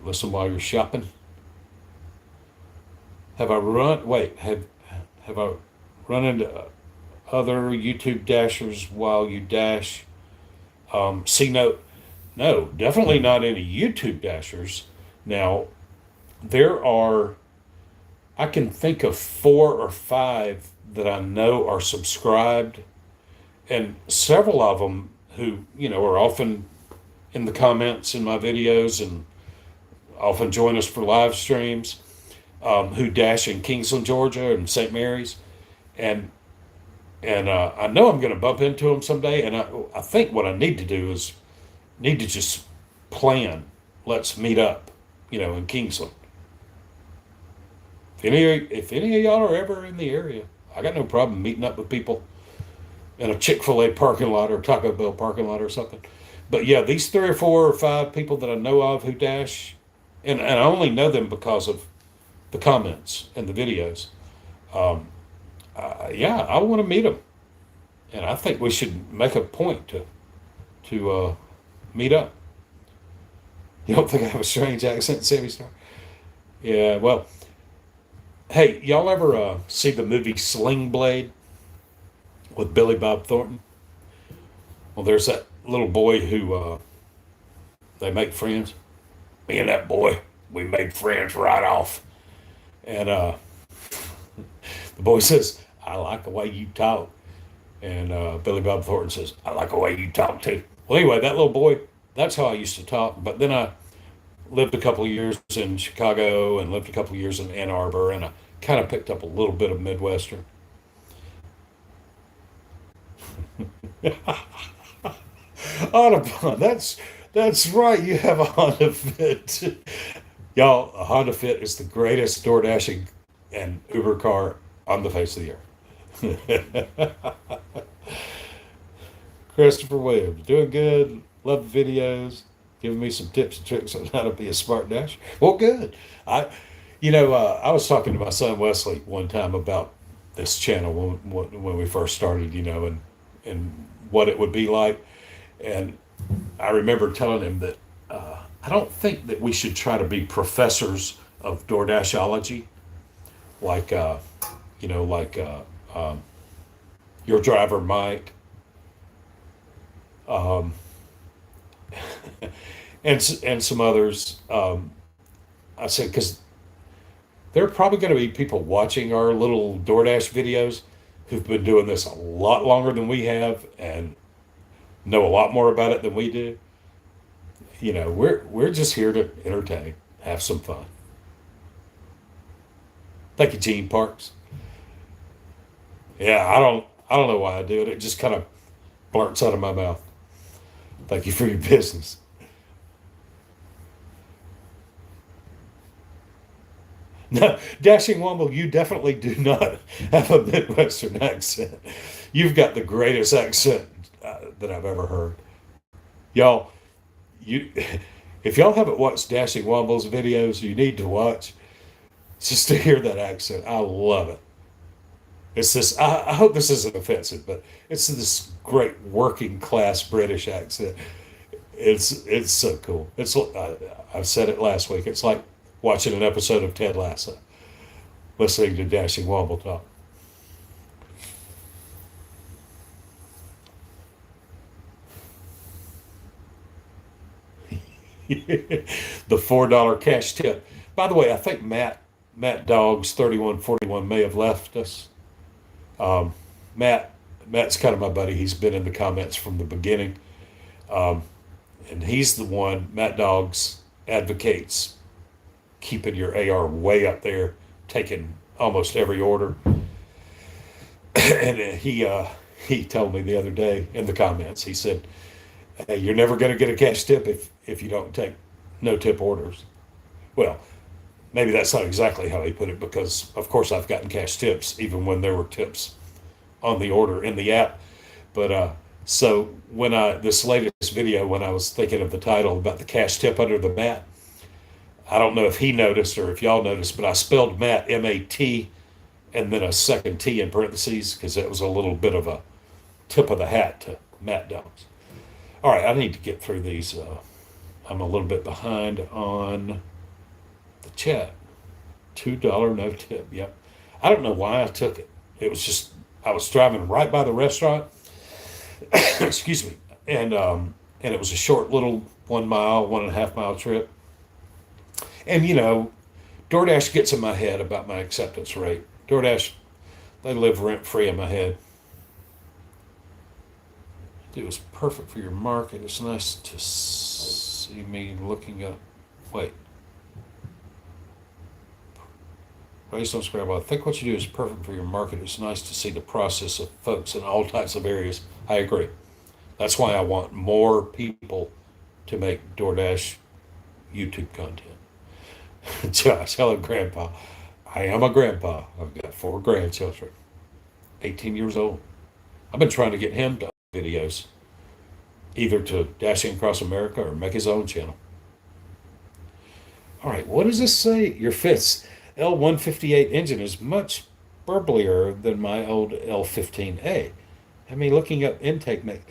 Listen while you're shopping. Have I run? Wait, have I run into other YouTube dashers while you dash? C note. No, definitely not any YouTube dashers. Now there are. I can think of 4 or 5 that I know are subscribed, and several of them who are often in the comments in my videos and often join us for live streams, who dash in Kingsland, Georgia, and St. Mary's, and I know I'm going to bump into them someday. And I think what I need to do is need to just plan. Let's meet up, in Kingsland. If any of y'all are ever in the area, I got no problem meeting up with people in a Chick-fil-A parking lot or Taco Bell parking lot or something. But yeah, these 3 or 4 or 5 people that I know of who dash, and I only know them because of the comments and the videos. Um, yeah, I want to meet them, and I think we should make a point to meet up. You don't think I have a strange accent, Sammy Star? Yeah, well, hey, y'all ever see the movie Sling Blade with Billy Bob Thornton? Well, there's that little boy who they make friends. Me and that boy, we made friends right off. And the boy says, I like the way you talk. And Billy Bob Thornton says, I like the way you talk too. Well, anyway, that little boy, that's how I used to talk. But then I lived a couple of years in Chicago and lived a couple of years in Ann Arbor, and I kind of picked up a little bit of Midwestern. Audubon, that's right. You have a Honda Fit. Y'all, a Honda Fit is the greatest door dashing and Uber car on the face of the earth. Christopher Williams, doing good. Love the videos. Giving me some tips and tricks on how to be a smart dash. Well, good. I was talking to my son Wesley one time about this channel when we first started, and what it would be like. And I remember telling him that I don't think that we should try to be professors of DoorDashology, like like your driver Mike, um, and some others. I said because there are probably going to be people watching our little DoorDash videos who've been doing this a lot longer than we have and know a lot more about it than we do. We're just here to entertain, have some fun. Thank you, Gene Parks. Yeah, I don't know why I do it. It just kind of blurts out of my mouth. Thank you for your business. No, Dashing Womble, you definitely do not have a Midwestern accent. You've got the greatest accent that I've ever heard. Y'all, you, if y'all haven't watched Dashing Womble's videos, you need to watch just to hear that accent. I love it. It's this. I hope this isn't offensive, but it's this great working class British accent. It's so cool. I've said it last week. It's like watching an episode of Ted Lasso, listening to Dashing Womble talk. The $4 cash tip. By the way, I think Matt Dogs 3141 may have left us. Um, Matt Matt's kind of my buddy. He's been in the comments from the beginning, um, and he's the one. Matt Dogs advocates keeping your AR way up there, taking almost every order. And he told me the other day in the comments. He said, "Hey, you're never going to get a cash tip if you don't take no tip orders." Well, maybe that's not exactly how he put it, because of course I've gotten cash tips even when there were tips on the order in the app. But so when I this latest video, when I was thinking of the title about the cash tip under the mat, I don't know if he noticed or if y'all noticed, but I spelled Matt MAT and then a second T in parentheses because that was a little bit of a tip of the hat to Matt Dogs. All right, I need to get through these. I'm a little bit behind on the chat. $2 no tip. Yep. I don't know why I took it. It was just I was driving right by the restaurant. Excuse me, and it was a short little 1 mile, 1.5 mile trip. And DoorDash gets in my head about my acceptance rate. DoorDash, they live rent free in my head. It was perfect for your market. It's nice to see me looking up. Wait. Based on Scrabble, I think what you do is perfect for your market. It's nice to see the process of folks in all types of areas. I agree. That's why I want more people to make DoorDash YouTube content. Josh, hello, Grandpa. I am a grandpa. I've got 4 grandchildren, 18 years old. I've been trying to get him to videos, either to Dashing Across America or make his own channel. All right, what does this say? Your fifth L158 engine is much burblier than my old L15A. I mean, looking up intake make.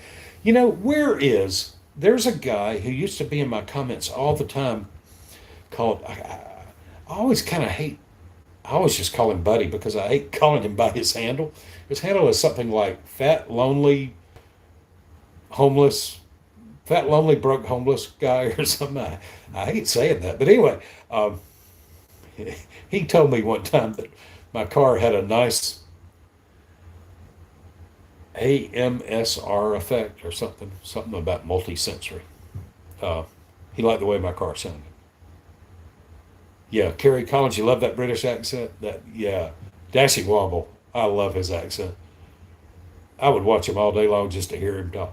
There's a guy who used to be in my comments all the time called, I always kind of hate, I always just call him Buddy because I hate calling him by his handle. His handle is something like homeless, fat, lonely, broke, homeless guy or something. I hate saying that. But anyway, he told me one time that my car had a nice AMSR effect or something about multi-sensory. He liked the way my car sounded. Yeah, Kerry Collins, you love that British accent? Yeah. Dashing Womble, I love his accent. I would watch him all day long just to hear him talk.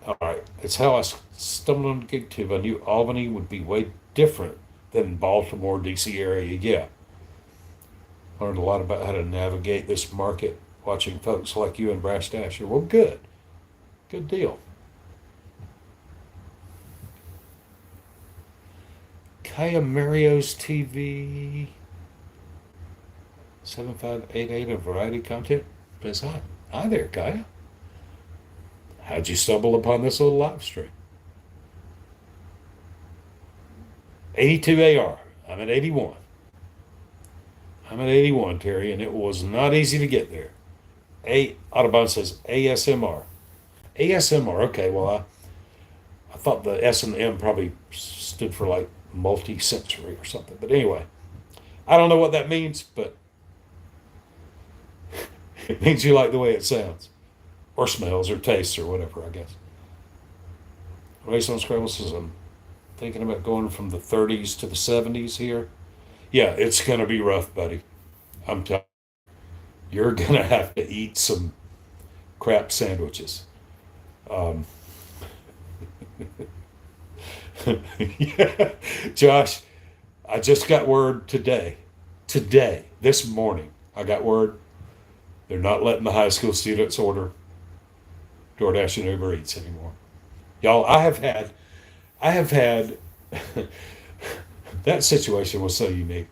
All right, it's how I stumbled on GigTube. I knew Albany would be way different than Baltimore, D.C. area. Yeah, learned a lot about how to navigate this market watching folks like you and Brash Dasher. Well, good deal. Kaya Mario's TV 7588 of variety content. Says hi. Hi there, Kaya. How'd you stumble upon this little live stream? 82 AR. I'm at 81. I'm at 81, Terry, and it was not easy to get there. Audubon says ASMR. ASMR, okay, well, I thought the S and the M probably stood for like multi-sensory or something. But anyway, I don't know what that means, but it means you like the way it sounds, or smells, or tastes, or whatever, I guess. Race on Scrabble says, I'm thinking about going from the 30s to the 70s here. Yeah, it's going to be rough, buddy. I'm telling you, you're going to have to eat some crap sandwiches. Um, Yeah. Josh, I just got word today, this morning, I got word they're not letting the high school students order DoorDash and Uber Eats anymore. Y'all, I have had that situation was so unique.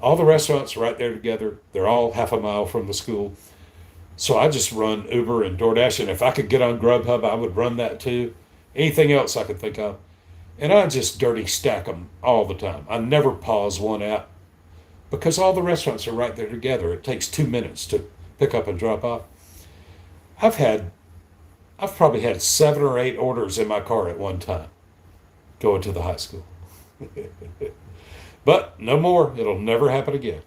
All the restaurants right there together, they're all half a mile from the school. So I just run Uber and DoorDash, and if I could get on Grubhub, I would run that too. Anything else I could think of. And I just dirty stack them all the time. I never pause one app because all the restaurants are right there together. It takes 2 minutes to pick up and drop off. I've had, I've probably had 7 or 8 orders in my car at one time going to the high school. But no more. It'll never happen again.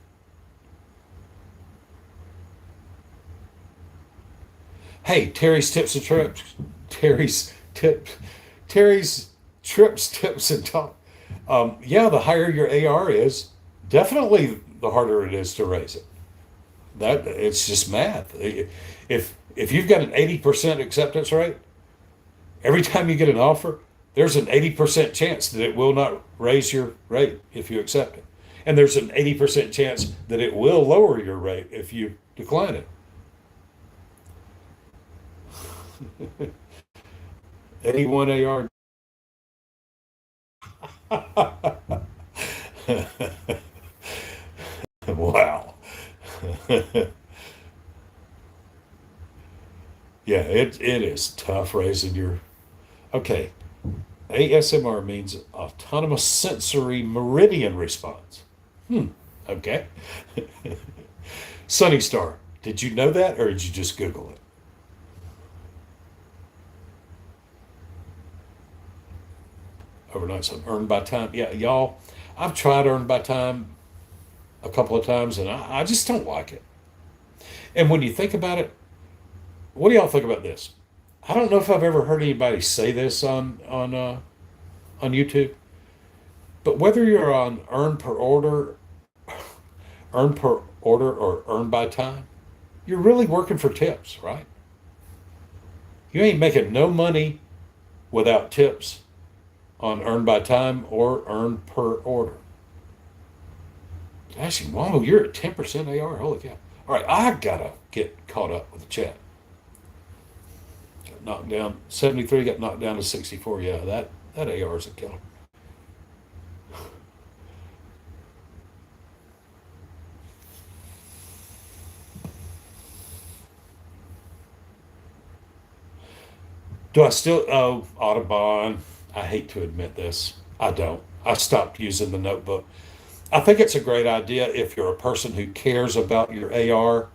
Hey, Terry's Tips and Trips. Terry's Tip. Terry's Trips, Tips, and Top. Yeah, the higher your AR is, definitely the harder it is to raise it. That it's just math. If you've got an 80% acceptance rate, every time you get an offer, there's an 80% chance that it will not raise your rate if you accept it. And there's an 80% chance that it will lower your rate if you decline it. 81 AR. Wow. Yeah, it is tough raising your. Okay, ASMR means autonomous sensory meridian response. Hmm. Okay. Sunny Star, did you know that or did you just Google it? Overnight, so earned by time. Yeah, y'all, I've tried earned by time a couple of times and I just don't like it. And when you think about it, what do y'all think about this? I don't know if I've ever heard anybody say this on YouTube, but whether you're on earn per order, or earn by time, you're really working for tips, right? You ain't making no money without tips on earn by time or earn per order. Actually, Whoa, you're at 10% AR. Holy cow. All right, I gotta get caught up with the chat. Got knocked down 73, got knocked down to 64. Yeah, that AR is a killer. Do I still Audubon? I hate to admit this. I don't. I stopped using the notebook. I think it's a great idea if you're a person who cares about your AR,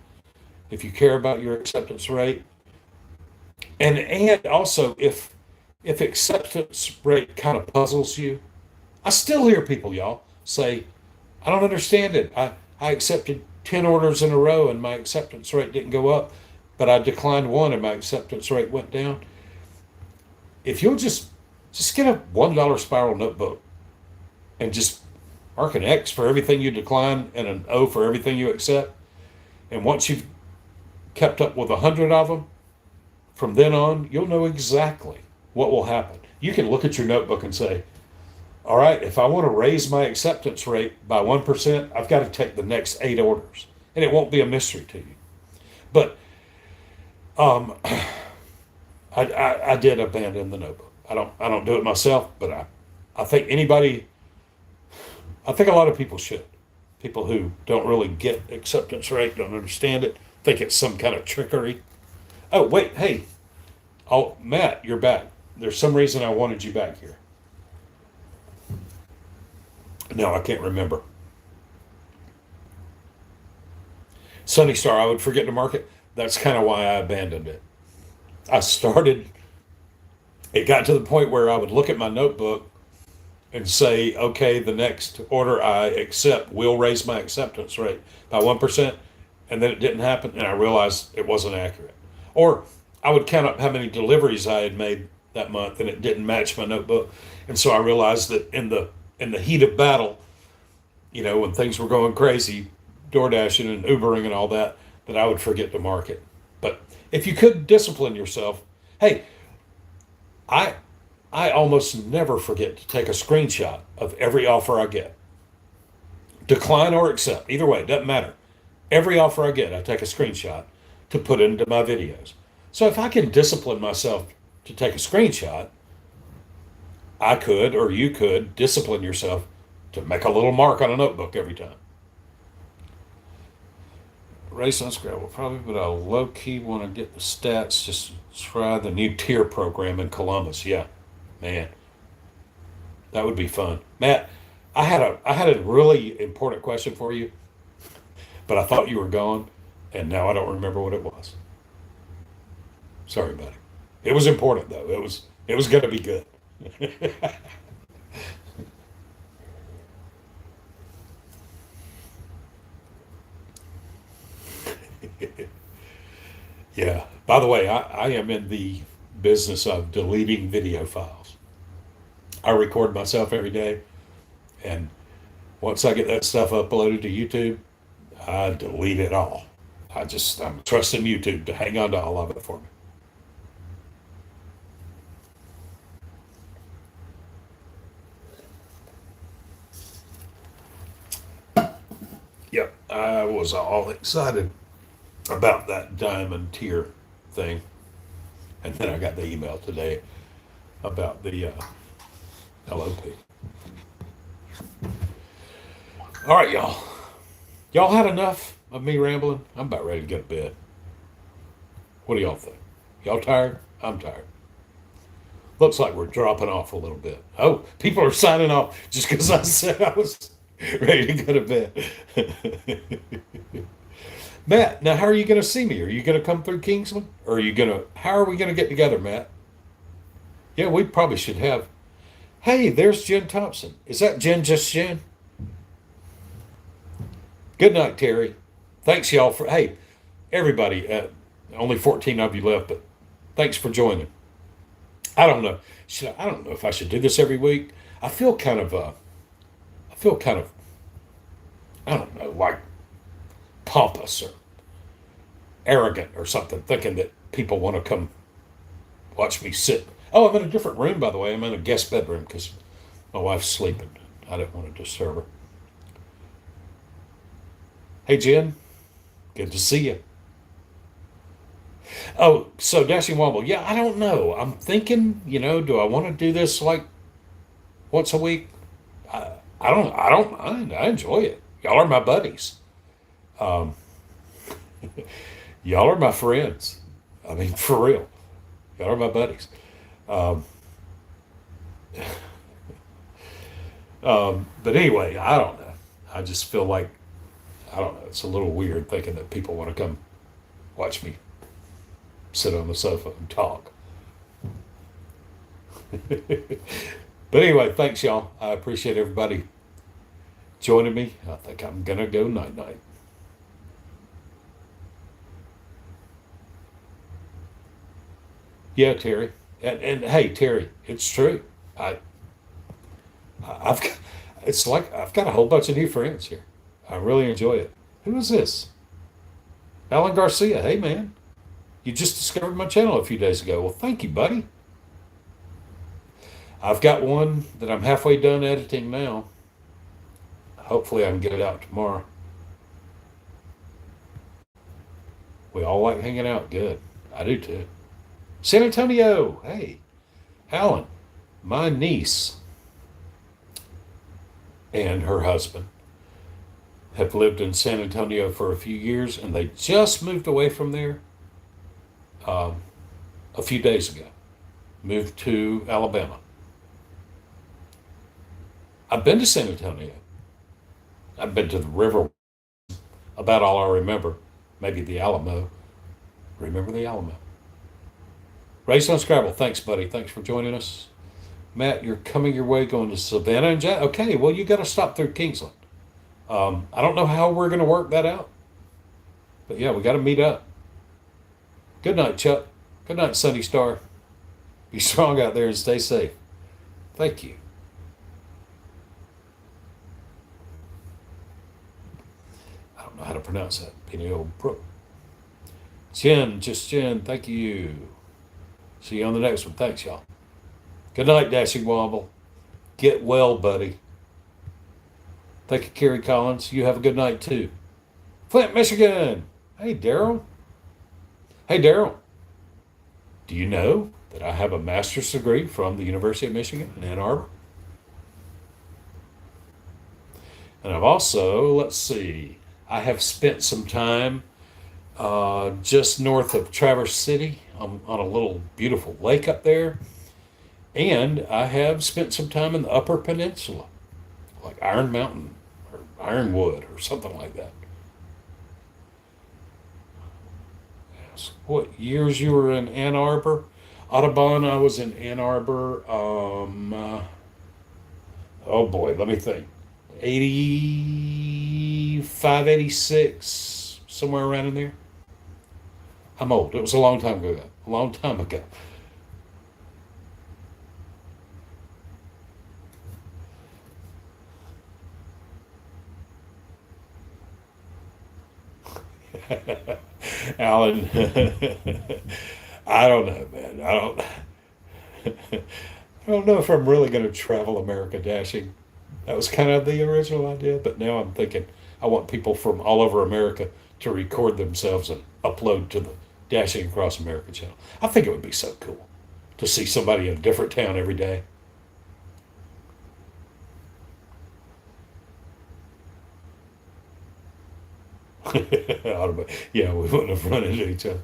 if you care about your acceptance rate, and also if acceptance rate kind of puzzles you. I still hear people, y'all, say, I don't understand it. I accepted 10 orders in a row and my acceptance rate didn't go up, but I declined one and my acceptance rate went down. If you'll just get a $1 spiral notebook and just mark an X for everything you decline and an O for everything you accept. And once you've kept up with 100 of them, from then on, you'll know exactly what will happen. You can look at your notebook and say, all right, if I want to raise my acceptance rate by 1%, I've got to take the next 8 orders. And it won't be a mystery to you. But um, I did abandon the notebook. I don't do it myself, but I think anybody, I think a lot of people should. People who don't really get acceptance rate, don't understand it, think it's some kind of trickery. Oh, wait, hey, oh, Matt, you're back. There's some reason I wanted you back here. No, I can't remember. Sunny Star, I would forget to mark it. That's kind of why I abandoned it. I started, it got to the point where I would look at my notebook and say, okay, the next order I accept will raise my acceptance rate by 1%. And then it didn't happen. And I realized it wasn't accurate. Or I would count up how many deliveries I had made that month and it didn't match my notebook. And so I realized that in the heat of battle, when things were going crazy, DoorDashing and Ubering and all that, that I would forget to mark it. But if you could discipline yourself, hey, I I almost never forget to take a screenshot of every offer I get. Decline or accept, either way, it doesn't matter. Every offer I get, I take a screenshot to put into my videos. So if I can discipline myself to take a screenshot, I could, or you could, discipline yourself to make a little mark on a notebook every time. Race on Scrabble, probably, but I low key want to get the stats. Just try the new tier program in Columbus. Yeah, man, that would be fun. Matt, I had a really important question for you, but I thought you were gone, and now I don't remember what it was. Sorry, buddy. It was important though. It was going to be good. Yeah. By the way, I am in the business of deleting video files. I record myself every day, and once I get that stuff uploaded to YouTube, I delete it all. I'm trusting YouTube to hang on to all of it for me. Yep. I was all excited about that diamond tier thing. And then I got the email today about the LOP. All right, y'all. Y'all had enough of me rambling? I'm about ready to go to bed. What do y'all think? Y'all tired? I'm tired. Looks like we're dropping off a little bit. Oh, people are signing off just because I said I was ready to go to bed. Matt, now how are you going to see me? Are you going to come through Kingsland? Or are you going to, how are we going to get together, Matt? Yeah, we probably should have. Hey, there's Jen Thompson. Is that Jen just Jen? Good night, Terry. Thanks, y'all, for, hey, everybody, only 14 of you left, but thanks for joining. I don't know. I don't know if I should do this every week. I feel kind of, I feel kind of, I don't know, like pompous or arrogant or something, thinking that people want to come watch me sit. Oh, I'm in a different room, by the way. I'm in a guest bedroom because my wife's sleeping. I didn't want to disturb her. Hey, Jen, good to see you. Oh, so Dashing Womble. Yeah, I don't know. I'm thinking, do I want to do this like once a week? I don't mind. I enjoy it. Y'all are my buddies. Um, y'all are my friends. I mean, for real. Y'all are my buddies. Um, but anyway, I don't know. I just feel like, I don't know. It's a little weird thinking that people want to come watch me sit on the sofa and talk. But anyway, thanks, y'all. I appreciate everybody joining me. I think I'm going to go night night. Yeah, Terry. And hey, Terry, it's true. I, I've got, it's like I've got a whole bunch of new friends here. I really enjoy it. Who is this? Alan Garcia. Hey, man. You just discovered my channel a few days ago. Well, thank you, buddy. I've got one that I'm halfway done editing now. Hopefully, I can get it out tomorrow. We all like hanging out. Good. I do too. San Antonio. Hey, Alan, my niece and her husband have lived in San Antonio for a few years, and they just moved away from there um, a few days ago. Moved to Alabama. I've been to San Antonio. I've been to the river, about all I remember. Maybe the Alamo. Remember the Alamo. Race on Scrabble. Thanks, buddy. Thanks for joining us. Matt, you're coming your way going to Savannah and Jack. Okay, well, you got to stop through Kingsland. I don't know how we're going to work that out, but yeah, we got to meet up. Good night, Chuck. Good night, Sunny Star. Be strong out there and stay safe. Thank you. I don't know how to pronounce that. Peniel Brook. Jen, just Jen. Thank you. See you on the next one. Thanks, y'all. Good night, Dashing Wobble. Get well, buddy. Thank you, Kerry Collins. You have a good night too. Flint, Michigan. Hey, Daryl. Hey, Daryl. Do you know that I have a master's degree from the University of Michigan in Ann Arbor? And I've also, let's see, I have spent some time just north of Traverse City on a little beautiful lake up there. And I have spent some time in the Upper Peninsula, like Iron Mountain or Ironwood or something like that. Yes. What years you were in Ann Arbor? Audubon, I was in Ann Arbor. Oh boy, let me think. 85, 86, somewhere around in there. I'm old. It was a long time ago. A long time ago. Alan, I don't know, man. I don't know if I'm really going to travel America dashing. That was kind of the original idea, but now I'm thinking I want people from all over America to record themselves and upload to the Dashing Across America channel. I think it would be so cool to see somebody in a different town every day. Yeah, we wouldn't have run into each other.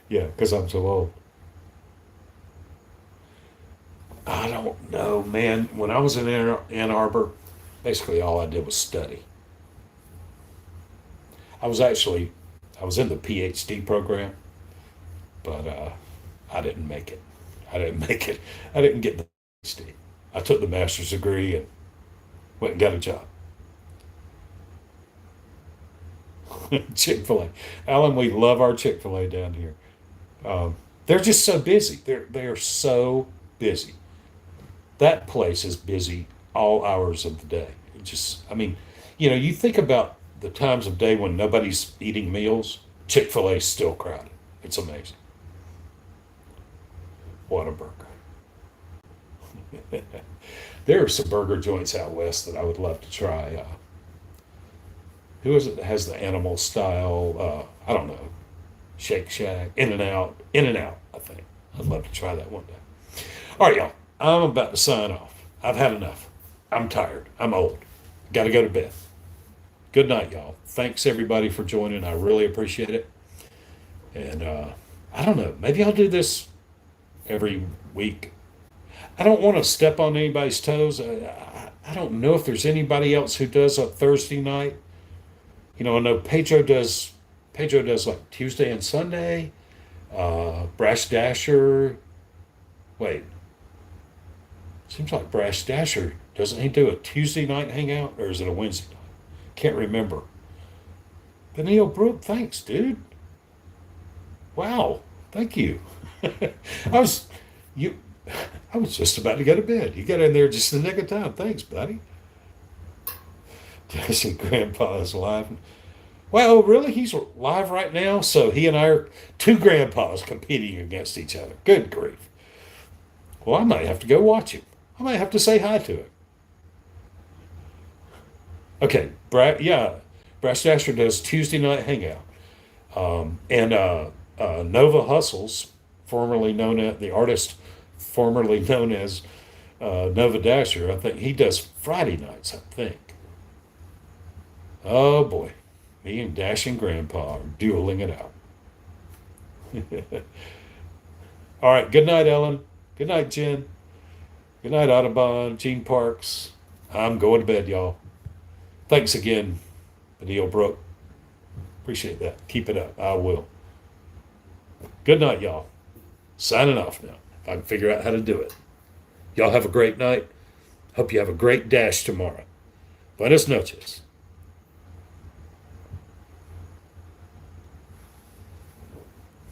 Yeah, because I'm so old. I don't know, man. When I was in Ann Arbor, basically all I did was study. I was actually, I was in the PhD program, but I didn't make it. I didn't make it. I didn't get the PhD. I took the master's degree and went and got a job. Chick-fil-A. Alan, we love our Chick-fil-A down here. They're just so busy. They are so busy. That place is busy all hours of the day. It just, I mean, you think about the times of day when nobody's eating meals. Chick-fil-A is still crowded. It's amazing. What a burger. There are some burger joints out west that I would love to try. Who is it that has the animal style? I don't know. Shake Shack, In and Out. I think I'd love to try that one day. All right, y'all. I'm about to sign off. I've had enough. I'm tired. I'm old. Got to go to bed. Good night, y'all. Thanks everybody for joining. I really appreciate it. And I don't know. Maybe I'll do this every week. I don't want to step on anybody's toes. I don't know if there's anybody else who does a Thursday night. I know Pedro does like Tuesday and Sunday. Brash Dasher. Wait, seems like Brash Dasher doesn't he do a Tuesday night hangout or is it a Wednesday night? Can't remember. But Neil Brook, thanks, dude. Wow, thank you. I was you. I was just about to go to bed. You got in there just in the nick of time. Thanks, buddy. Jesse Grandpa is live. Well, really? He's live right now? So he and I are two grandpas competing against each other. Good grief. Well, I might have to go watch him. I might have to say hi to him. Okay, yeah, Brass Dasher does Tuesday night hangout. And Nova Hustles, formerly known as the artist, formerly known as Nova Dasher, I think he does Friday nights, I think. Oh boy, me and Dashing Grandpa are dueling it out. All right, good night, Ellen. Good night, Jen. Good night, Audubon, Gene Parks. I'm going to bed, y'all. Thanks again, Neil Brook. Appreciate that. Keep it up. I will. Good night, y'all. Signing off now. If I can figure out how to do it. Y'all have a great night. Hope you have a great dash tomorrow. Buenas noches.